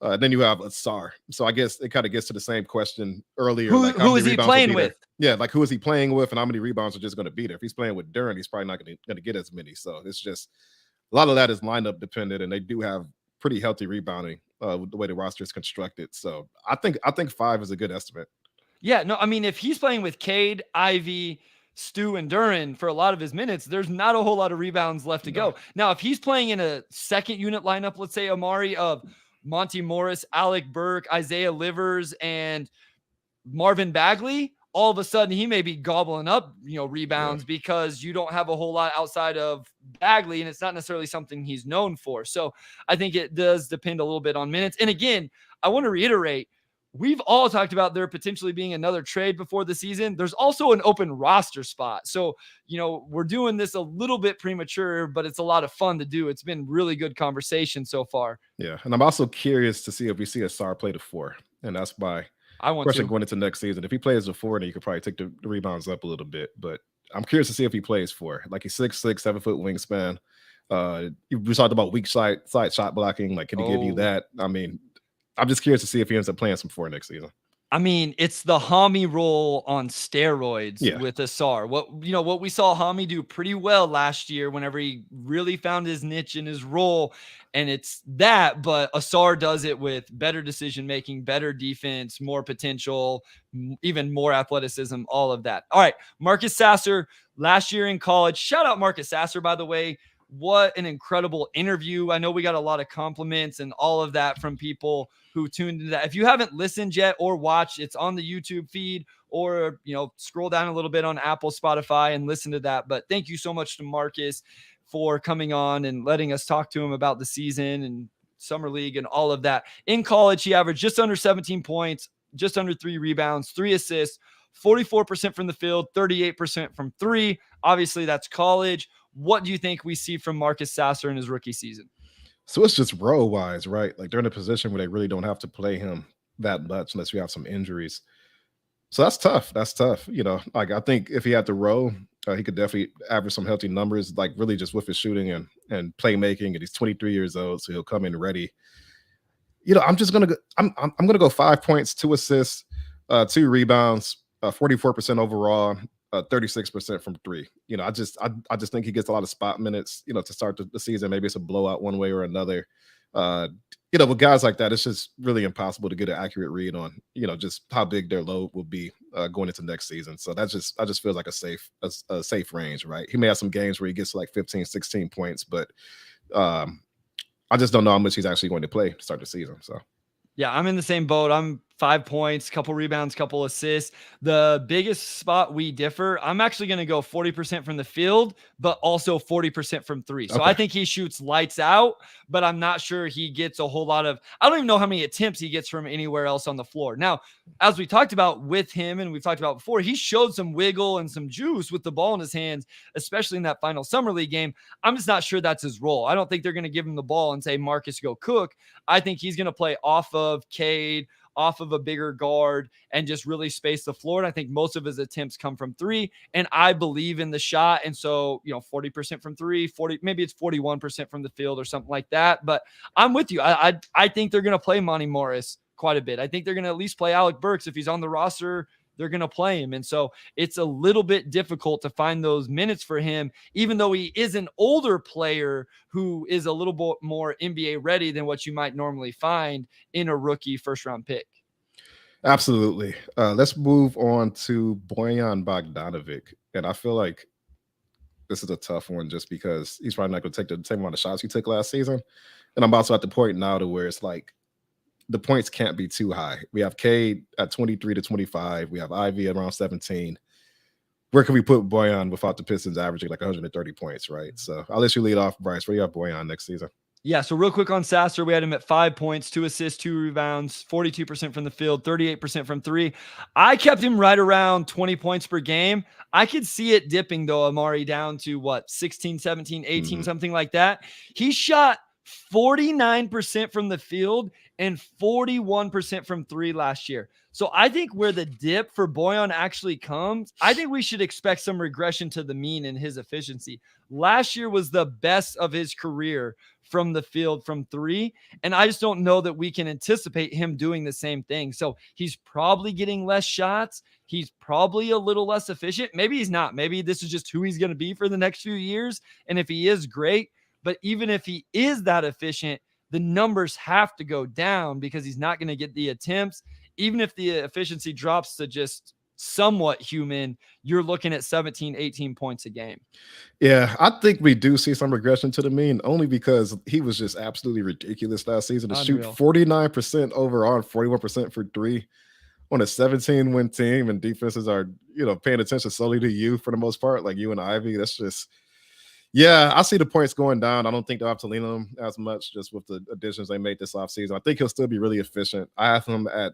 Then you have Asar. So I guess it kind of gets to the same question earlier. Who is he playing with? Yeah, like who is he playing with and how many rebounds are just going to be there? If he's playing with Duren, he's probably not going to get as many. So it's just a lot of that is lineup dependent, and they do have pretty healthy rebounding with the way the roster is constructed. So I think 5 is a good estimate. Yeah, no, I mean, if he's playing with Cade, Ivy, Stu, and Duren for a lot of his minutes, there's not a whole lot of rebounds left to go. Now, if he's playing in a second unit lineup, let's say Omari, of Monty Morris, Alec Burke, Isaiah Livers, and Marvin Bagley, all of a sudden he may be gobbling up, rebounds because you don't have a whole lot outside of Bagley, and it's not necessarily something he's known for. So I think it does depend a little bit on minutes. And again, I want to reiterate, we've all talked about there potentially being another trade before the season. There's also an open roster spot. So, we're doing this a little bit premature, but it's a lot of fun to do. It's been really good conversation so far. Yeah. And I'm also curious to see if we see Asar play the 4. And that's why I want to going into next season. If he plays the 4, then you could probably take the rebounds up a little bit. But I'm curious to see if he plays 4. Like he's 6'6", 7-foot wingspan. We talked about weak side shot blocking. Like, can he give you that? I mean, I'm just curious to see if he ends up playing some 4 next season. I mean, it's the Hami role on steroids with Asar. What we saw Hami do pretty well last year whenever he really found his niche in his role. And it's that, but Asar does it with better decision-making, better defense, more potential, even more athleticism, all of that. All right, Marcus Sasser, last year in college. Shout out Marcus Sasser, by the way. What an incredible interview. I know we got a lot of compliments and all of that from people who tuned into that. If you haven't listened yet or watched, it's on the YouTube feed, or, scroll down a little bit on Apple, Spotify, and listen to that. But thank you so much to Marcus for coming on and letting us talk to him about the season and Summer League and all of that. In college, he averaged just under 17 points, just under 3 rebounds, 3 assists, 44% from the field, 38% from 3. Obviously, that's college. What do you think we see from Marcus Sasser in his rookie season? So it's just role wise, right? Like they're in a position where they really don't have to play him that much unless we have some injuries. So that's tough. Like I think if he had to roll, he could definitely average some healthy numbers, like really just with his shooting and playmaking. And he's 23 years old, so he'll come in ready. I'm gonna go 5 points, 2 assists, 2 rebounds, 44% overall. 36% from 3. I just think he gets a lot of spot minutes, to start the season. Maybe it's a blowout one way or another. With guys like that, it's just really impossible to get an accurate read on, just how big their load will be going into next season. So that just feels like a safe range, right? He may have some games where he gets like 15, 16 points, but I I just don't know how much he's actually going to play to start the season. So Yeah, I'm in the same boat. I'm 5 points, couple rebounds, couple assists. The biggest spot we differ, I'm actually going to go 40% from the field, but also 40% from three. So I okay. think he shoots lights out, but I'm not sure he gets a whole lot of, I don't even know how many attempts he gets from anywhere else on the floor. Now, as we talked about with him and we've talked about before, he showed some wiggle and some juice with the ball in his hands, especially in that final summer league game. I'm just not sure that's his role. I don't think they're going to give him the ball and say, Marcus, go cook. I think he's going to play off of Cade, off of a bigger guard, and just really space the floor. And I think most of his attempts come from three. And I believe in the shot. And so, 40% from three, 40, maybe it's 41% from the field or something like that. But I'm with you. I think they're going to play Monty Morris quite a bit. I think they're going to at least play Alec Burks. If he's on the roster, they're going to play him. And so it's a little bit difficult to find those minutes for him, even though he is an older player who is a little bit more NBA ready than what you might normally find in a rookie first round pick. Absolutely. Let's move on to Bojan Bogdanovic. And I feel like this is a tough one just because he's probably not going to take the same amount of shots he took last season. And I'm also at the point now to where it's like the points can't be too high. We have Cade at 23 to 25. We have Ivy at around 17. Where can we put Bojan without the Pistons averaging like 130 points, right? So I'll let you lead off, Bryce. Where do you have Bojan next season? Yeah, so real quick on Sasser, we had him at 5 points, 2 assists, 2 rebounds, 42% from the field, 38% from three. I kept him right around 20 points per game. I could see it dipping, though, Omari, down to 16, 17, 18, something like that. He shot 49% from the field and 41% from three last year. So I think where the dip for Bojan actually comes, I think we should expect some regression to the mean in his efficiency. Last year was the best of his career from the field from three. And I just don't know that we can anticipate him doing the same thing. So he's probably getting less shots. He's probably a little less efficient. Maybe he's not. Maybe this is just who he's going to be for the next few years. And if he is, great. But even if he is that efficient, the numbers have to go down because he's not going to get the attempts. Even if the efficiency drops to just somewhat human, you're looking at 17, 18 points a game. Yeah, I think we do see some regression to the mean only because he was just absolutely ridiculous last season to shoot 49% overall and 41% for three on a 17-win team, and defenses are, paying attention solely to you for the most part, like you and Ivy. That's just, yeah, I see the points going down. I don't think they'll have to lean on him as much just with the additions they made this offseason. I think he'll still be really efficient. I have him at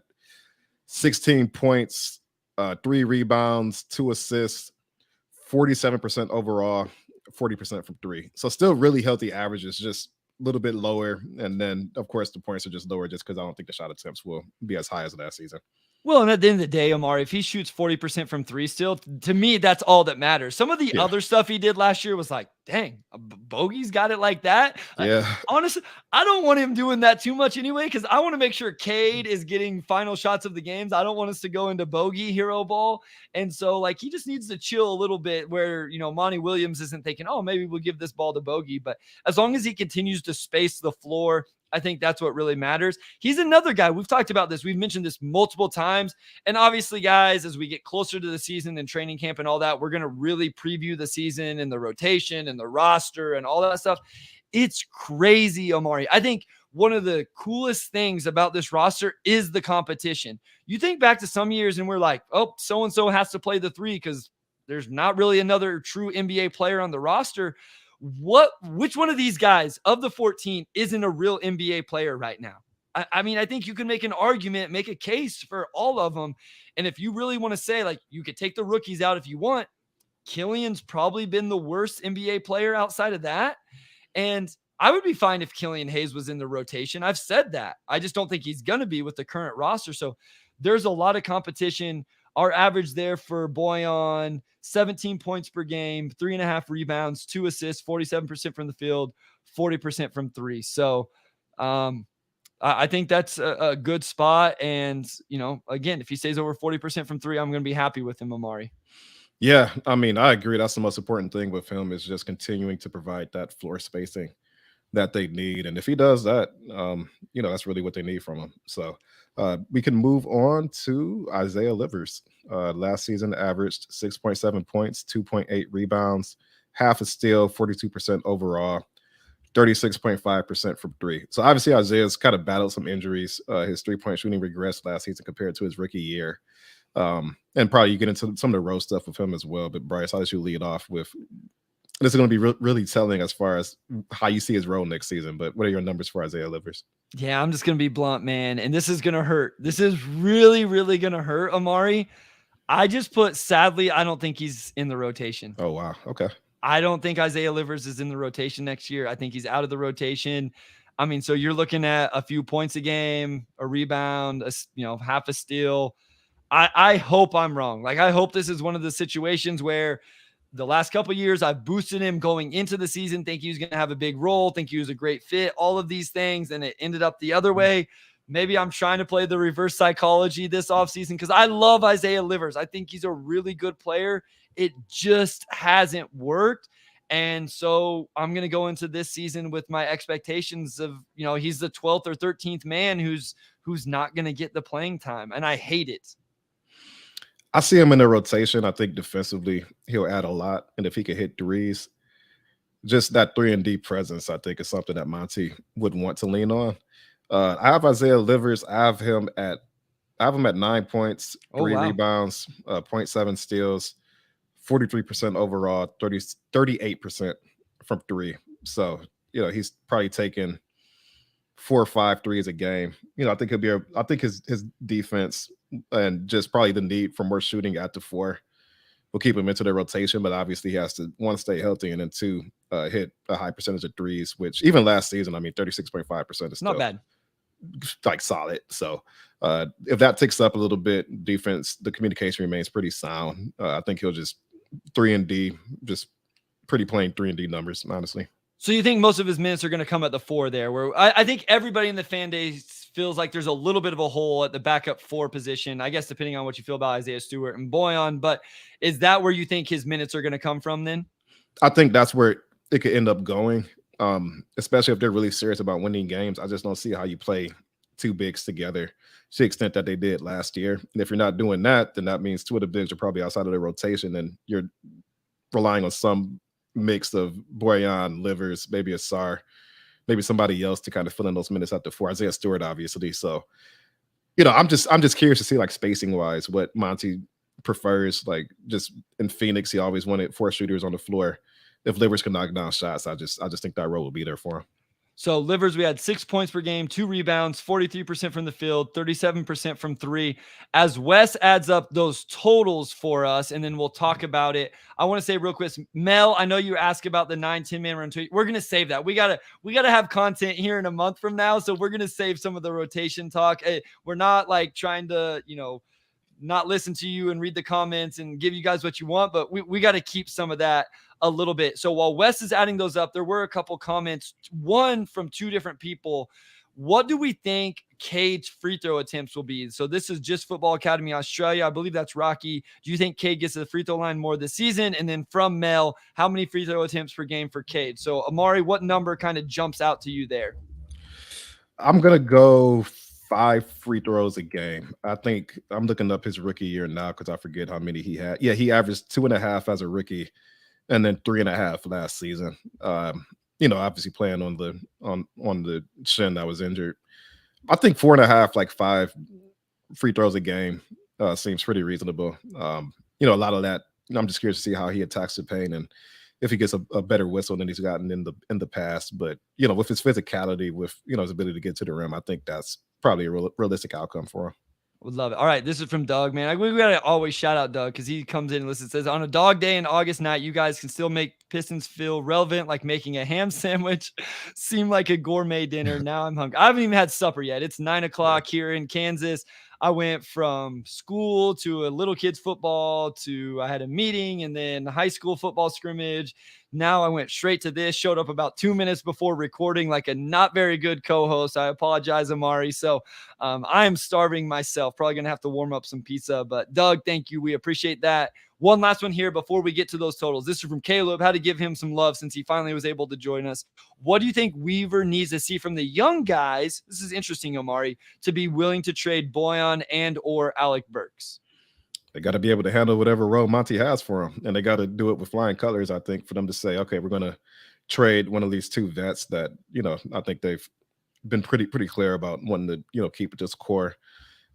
16 points, 3 rebounds, 2 assists, 47% overall, 40% from three. So still really healthy averages, just a little bit lower. And then, of course, the points are just lower just because I don't think the shot attempts will be as high as last season. Well, and at the end of the day, Omari, if he shoots 40% from three still, to me, that's all that matters. Some of the other stuff he did last year was like, dang, Bogey's got it like that. Yeah. Honestly, I don't want him doing that too much anyway, because I want to make sure Cade is getting final shots of the games. I don't want us to go into Bogey hero ball. And so, he just needs to chill a little bit where, Monty Williams isn't thinking, oh, maybe we'll give this ball to Bogey. But as long as he continues to space the floor, I think that's what really matters. He's another guy. We've talked about this. We've mentioned this multiple times. And obviously, guys, as we get closer to the season and training camp and all that, we're going to really preview the season and the rotation and the roster and all that stuff. It's crazy, Omari. I think one of the coolest things about this roster is the competition. You think back to some years and we're like, oh, so-and-so has to play the three because there's not really another true NBA player on the roster. Which one of these guys of the 14 isn't a real NBA player right now? I mean, I think you can make an argument, make a case for all of them. And if you really want to say, you could take the rookies out if you want, Killian's probably been the worst NBA player outside of that. And I would be fine if Killian Hayes was in the rotation. I've said that. I just don't think he's going to be with the current roster. So there's a lot of competition. Our average there for Bojan, 17 points per game, 3.5 rebounds, 2 assists, 47% from the field, 40% from three. So I think that's a good spot. And, again, if he stays over 40% from three, I'm going to be happy with him, Omari. Yeah, I mean, I agree. That's the most important thing with him is just continuing to provide that floor spacing that they need. And if he does that, that's really what they need from him. So we can move on to Isaiah Livers. Last season averaged 6.7 points, 2.8 rebounds, half a steal, 42% overall, 36.5% from three. So obviously Isaiah's kind of battled some injuries. His 3-point shooting regressed last season compared to his rookie year. And probably you get into some of the road stuff with him as well. But Bryce, how did you lead off with? This is going to be really telling as far as how you see his role next season. But what are your numbers for Isaiah Livers? Yeah, I'm just going to be blunt, man. And this is going to hurt. This is really, really going to hurt, Omari. I just put, sadly, I don't think he's in the rotation. Oh, wow. Okay. I don't think Isaiah Livers is in the rotation next year. I think he's out of the rotation. I mean, so you're looking at a few points a game, a rebound, half a steal. I hope I'm wrong. Like, I hope this is one of the situations where the last couple of years I've boosted him going into the season, think he was going to have a big role, think he was a great fit, all of these things, and it ended up the other way. Maybe I'm trying to play the reverse psychology this offseason because I love Isaiah Livers. I think he's a really good player. It just hasn't worked. And so I'm going to go into this season with my expectations of, he's the 12th or 13th man who's not going to get the playing time. And I hate it. I see him in the rotation. I think defensively he'll add a lot. And if he could hit threes, just that 3-and-D presence, I think, is something that Monty would want to lean on. I have Isaiah Livers. I have him at 9 points, 3 rebounds, 0.7 steals, 43% overall, 38% from three. So, he's probably taking 4 or 5 threes a game. I think I think his defense and just probably the need for more shooting at the 4 will keep him into the rotation. But obviously he has to, 1, stay healthy, and then 2, hit a high percentage of threes, which even last season, 36.5% is not bad. Like solid. So if that ticks up a little bit, defense, the communication remains pretty sound. I think he'll just 3-and-D, just pretty plain 3-and-D numbers, honestly. So you think most of his minutes are going to come at the 4 there, where I think everybody in the fan base feels like there's a little bit of a hole at the backup 4 position, I guess, depending on what you feel about Isaiah Stewart and Boyan. But is that where you think his minutes are going to come from then? I think that's where it could end up going, especially if they're really serious about winning games. I just don't see how you play 2 bigs together to the extent that they did last year. And if you're not doing that, then that means 2 of the bigs are probably outside of the rotation, and you're relying on some mix of Boyan, Livers, maybe Asar, maybe somebody else to kind of fill in those minutes at the 4. Isaiah Stewart, obviously. So, I'm just curious to see, like, spacing wise, what Monty prefers. Like, just in Phoenix, he always wanted 4 shooters on the floor. If Livers can knock down shots, I just think that role will be there for him. So Livers, we had 6 points per game, 2 rebounds, 43% from the field, 37% from 3. As Wes adds up those totals for us, and then we'll talk about it. I want to say real quick, Mel, I know you asked about the 9-10 man run. We're going to save that. We gotta have content here in a month from now, so we're going to save some of the rotation talk. We're not like trying to, not listen to you and read the comments and give you guys what you want, but we got to keep some of that a little bit. So while Wes is adding those up, there were a couple comments, one from 2 different people. What do we think Cade's free throw attempts will be? So this is just Football Academy Australia. I believe that's Rocky. Do you think Cade gets to the free throw line more this season? And then from Mel, how many free throw attempts per game for Cade? So Omari, what number kind of jumps out to you there? I'm going to go 5 free throws a game. I think I'm looking up his rookie year now because I forget how many he had. Yeah, he averaged 2.5 as a rookie, and then 3.5 last season. Obviously playing on the shin that was injured. I think 4.5, like 5 free throws a game seems pretty reasonable. A lot of that, I'm just curious to see how he attacks the paint and if he gets a better whistle than he's gotten in the past. But, with his physicality, with, his ability to get to the rim, I think that's probably a realistic outcome for him. Would love it. All right, this is from Doug, man. We got to always shout out Doug because he comes in and listens. Says, on a dog day in August night, you guys can still make Pistons feel relevant, like making a ham sandwich seem like a gourmet dinner. Now I'm hungry. I haven't even had supper yet. It's 9:00 here in Kansas. I went from school to a little kids football to I had a meeting and then high school football scrimmage. Now I went straight to this, showed up about 2 minutes before recording like a not very good co-host. I apologize, Omari. So I am starving myself. Probably going to have to warm up some pizza. But Doug, thank you. We appreciate that. One last one here before we get to those totals. This is from Caleb. Had to give him some love since he finally was able to join us. What do you think Weaver needs to see from the young guys? This is interesting, Omari, to be willing to trade Boyan and or Alec Burks. They got to be able to handle whatever role Monty has for them, and they got to do it with flying colors, I think, for them to say, okay, we're going to trade one of these two vets that, I think they've been pretty clear about wanting to, keep it just core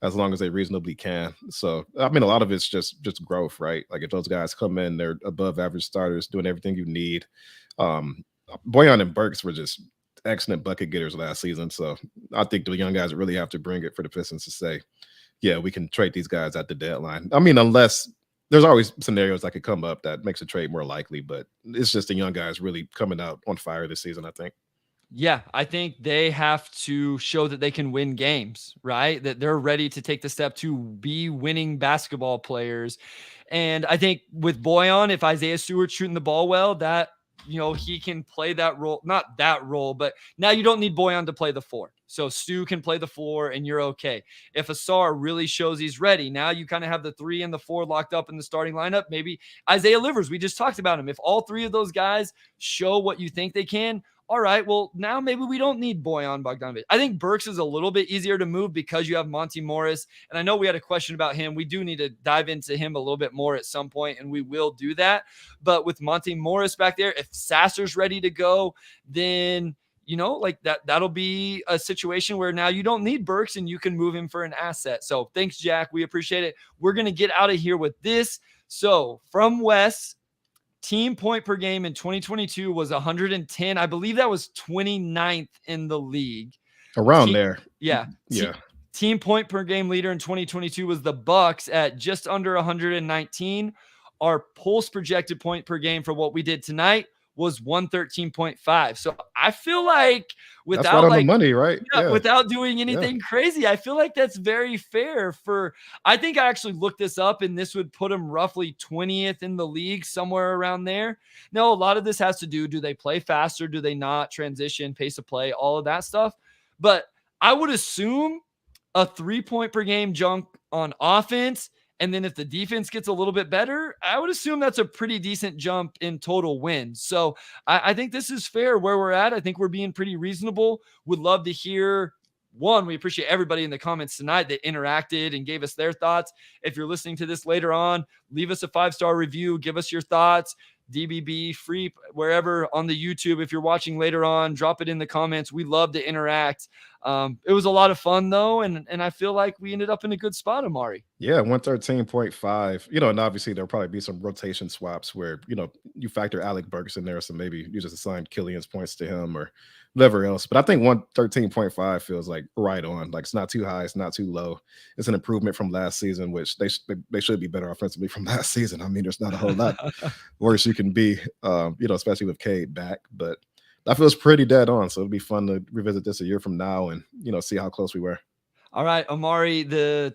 as long as they reasonably can. So, I mean, a lot of it's just growth, right? Like if those guys come in, they're above average starters, doing everything you need. Um, Boyan and Burks were just excellent bucket getters last season. So I think the young guys really have to bring it for the Pistons to say, yeah, we can trade these guys at the deadline. I mean, unless there's always scenarios that could come up that makes a trade more likely, but it's just the young guys really coming out on fire this season, I think. Yeah, I think they have to show that they can win games, right? That they're ready to take the step to be winning basketball players. And I think with Boyan, if Isaiah Stewart's shooting the ball well, that, he can play that role, not that role, but now you don't need Boyan to play the 4. So Stu can play the 4 and you're okay. If Asar really shows he's ready, now you kind of have the 3 and the 4 locked up in the starting lineup. Maybe Isaiah Livers, we just talked about him. If all 3 of those guys show what you think they can, all right, well, now maybe we don't need Boyan Bogdanovic. I think Burks is a little bit easier to move because you have Monty Morris. And I know we had a question about him. We do need to dive into him a little bit more at some point, and we will do that. But with Monty Morris back there, if Sasser's ready to go, then, like that'll be a situation where now you don't need Burks and you can move him for an asset. So thanks, Jack. We appreciate it. We're going to get out of here with this. So from Wes, team point per game in 2022 was 110. I believe that was 29th in the league. Around there. Yeah. Yeah. Team point per game leader in 2022 was the Bucks at just under 119. Our Pulse projected point per game for what we did tonight was 113.5. So I feel like that's right on the money, right? Yeah. Without doing anything crazy, I feel like that's very fair I think I actually looked this up and this would put them roughly 20th in the league, somewhere around there. Now, a lot of this has to do they play faster? Do they not? Transition, pace of play, all of that stuff. But I would assume a 3-point per game jump on offense. And then if the defense gets a little bit better, I would assume that's a pretty decent jump in total wins. So I think this is fair where we're at. I think we're being pretty reasonable. Would love to hear. One, we appreciate everybody in the comments tonight that interacted and gave us their thoughts. If you're listening to this later on, leave us a 5-star review. Give us your thoughts. DBB, free, wherever on the YouTube. If you're watching later on, drop it in the comments. We love to interact. It was a lot of fun, though, and I feel like we ended up in a good spot, Omari. Yeah, 113.5. And obviously there'll probably be some rotation swaps where, you factor Alec Burks in there, so maybe you just assign Killian's points to him or whatever else. But I think 113.5 feels like right on. Like it's not too high, it's not too low. It's an improvement from last season, which they should be better offensively from last season. I mean, there's not a whole lot worse you can be, especially with Cade back. But that feels pretty dead on. So it'll be fun to revisit this a year from now and, see how close we were. All right, Omari, the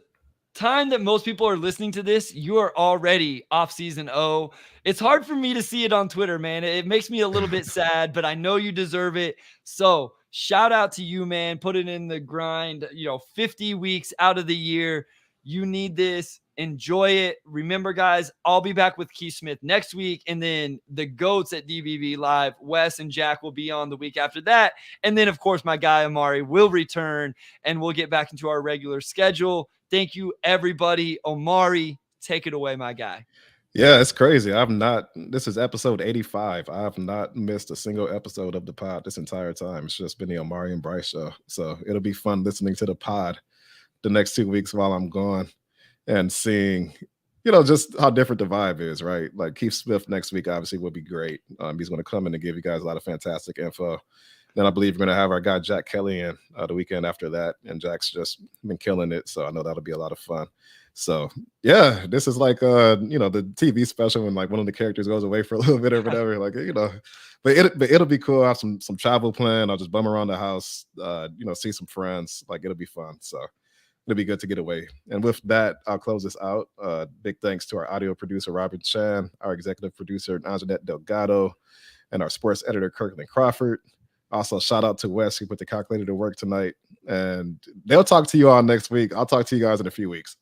time that most people are listening to this, you are already off season O. It's hard for me to see it on Twitter, man. It makes me a little bit sad, but I know you deserve it. So shout out to you, man. Put it in the grind, 50 weeks out of the year. You need this. Enjoy it. Remember, guys, I'll be back with Keith Smith next week. And then the GOATs at DBB Live, Wes and Jack, will be on the week after that. And then, of course, my guy Omari will return and we'll get back into our regular schedule. Thank you, everybody. Omari, take it away, my guy. Yeah, it's crazy. This is episode 85. I have not missed a single episode of the pod this entire time. It's just been the Omari and Bryce show. So it'll be fun listening to the pod the next 2 weeks while I'm gone and seeing, just how different the vibe is, right? Like Keith Smith next week obviously will be great. He's going to come in and give you guys a lot of fantastic info. Then I believe we're going to have our guy Jack Kelly in the weekend after that. And Jack's just been killing it. So I know that'll be a lot of fun. So yeah, this is like the TV special when like one of the characters goes away for a little bit or whatever, but it'll be cool. I have some travel plan. I'll just bum around the house, see some friends. Like it'll be fun. So it'll be good to get away. And with that, I'll close this out. Big thanks to our audio producer, Robert Chan, our executive producer, Anjanette Delgado, and our sports editor, Kirkland Crawford. Also, shout out to Wes, who put the calculator to work tonight. And they'll talk to you all next week. I'll talk to you guys in a few weeks.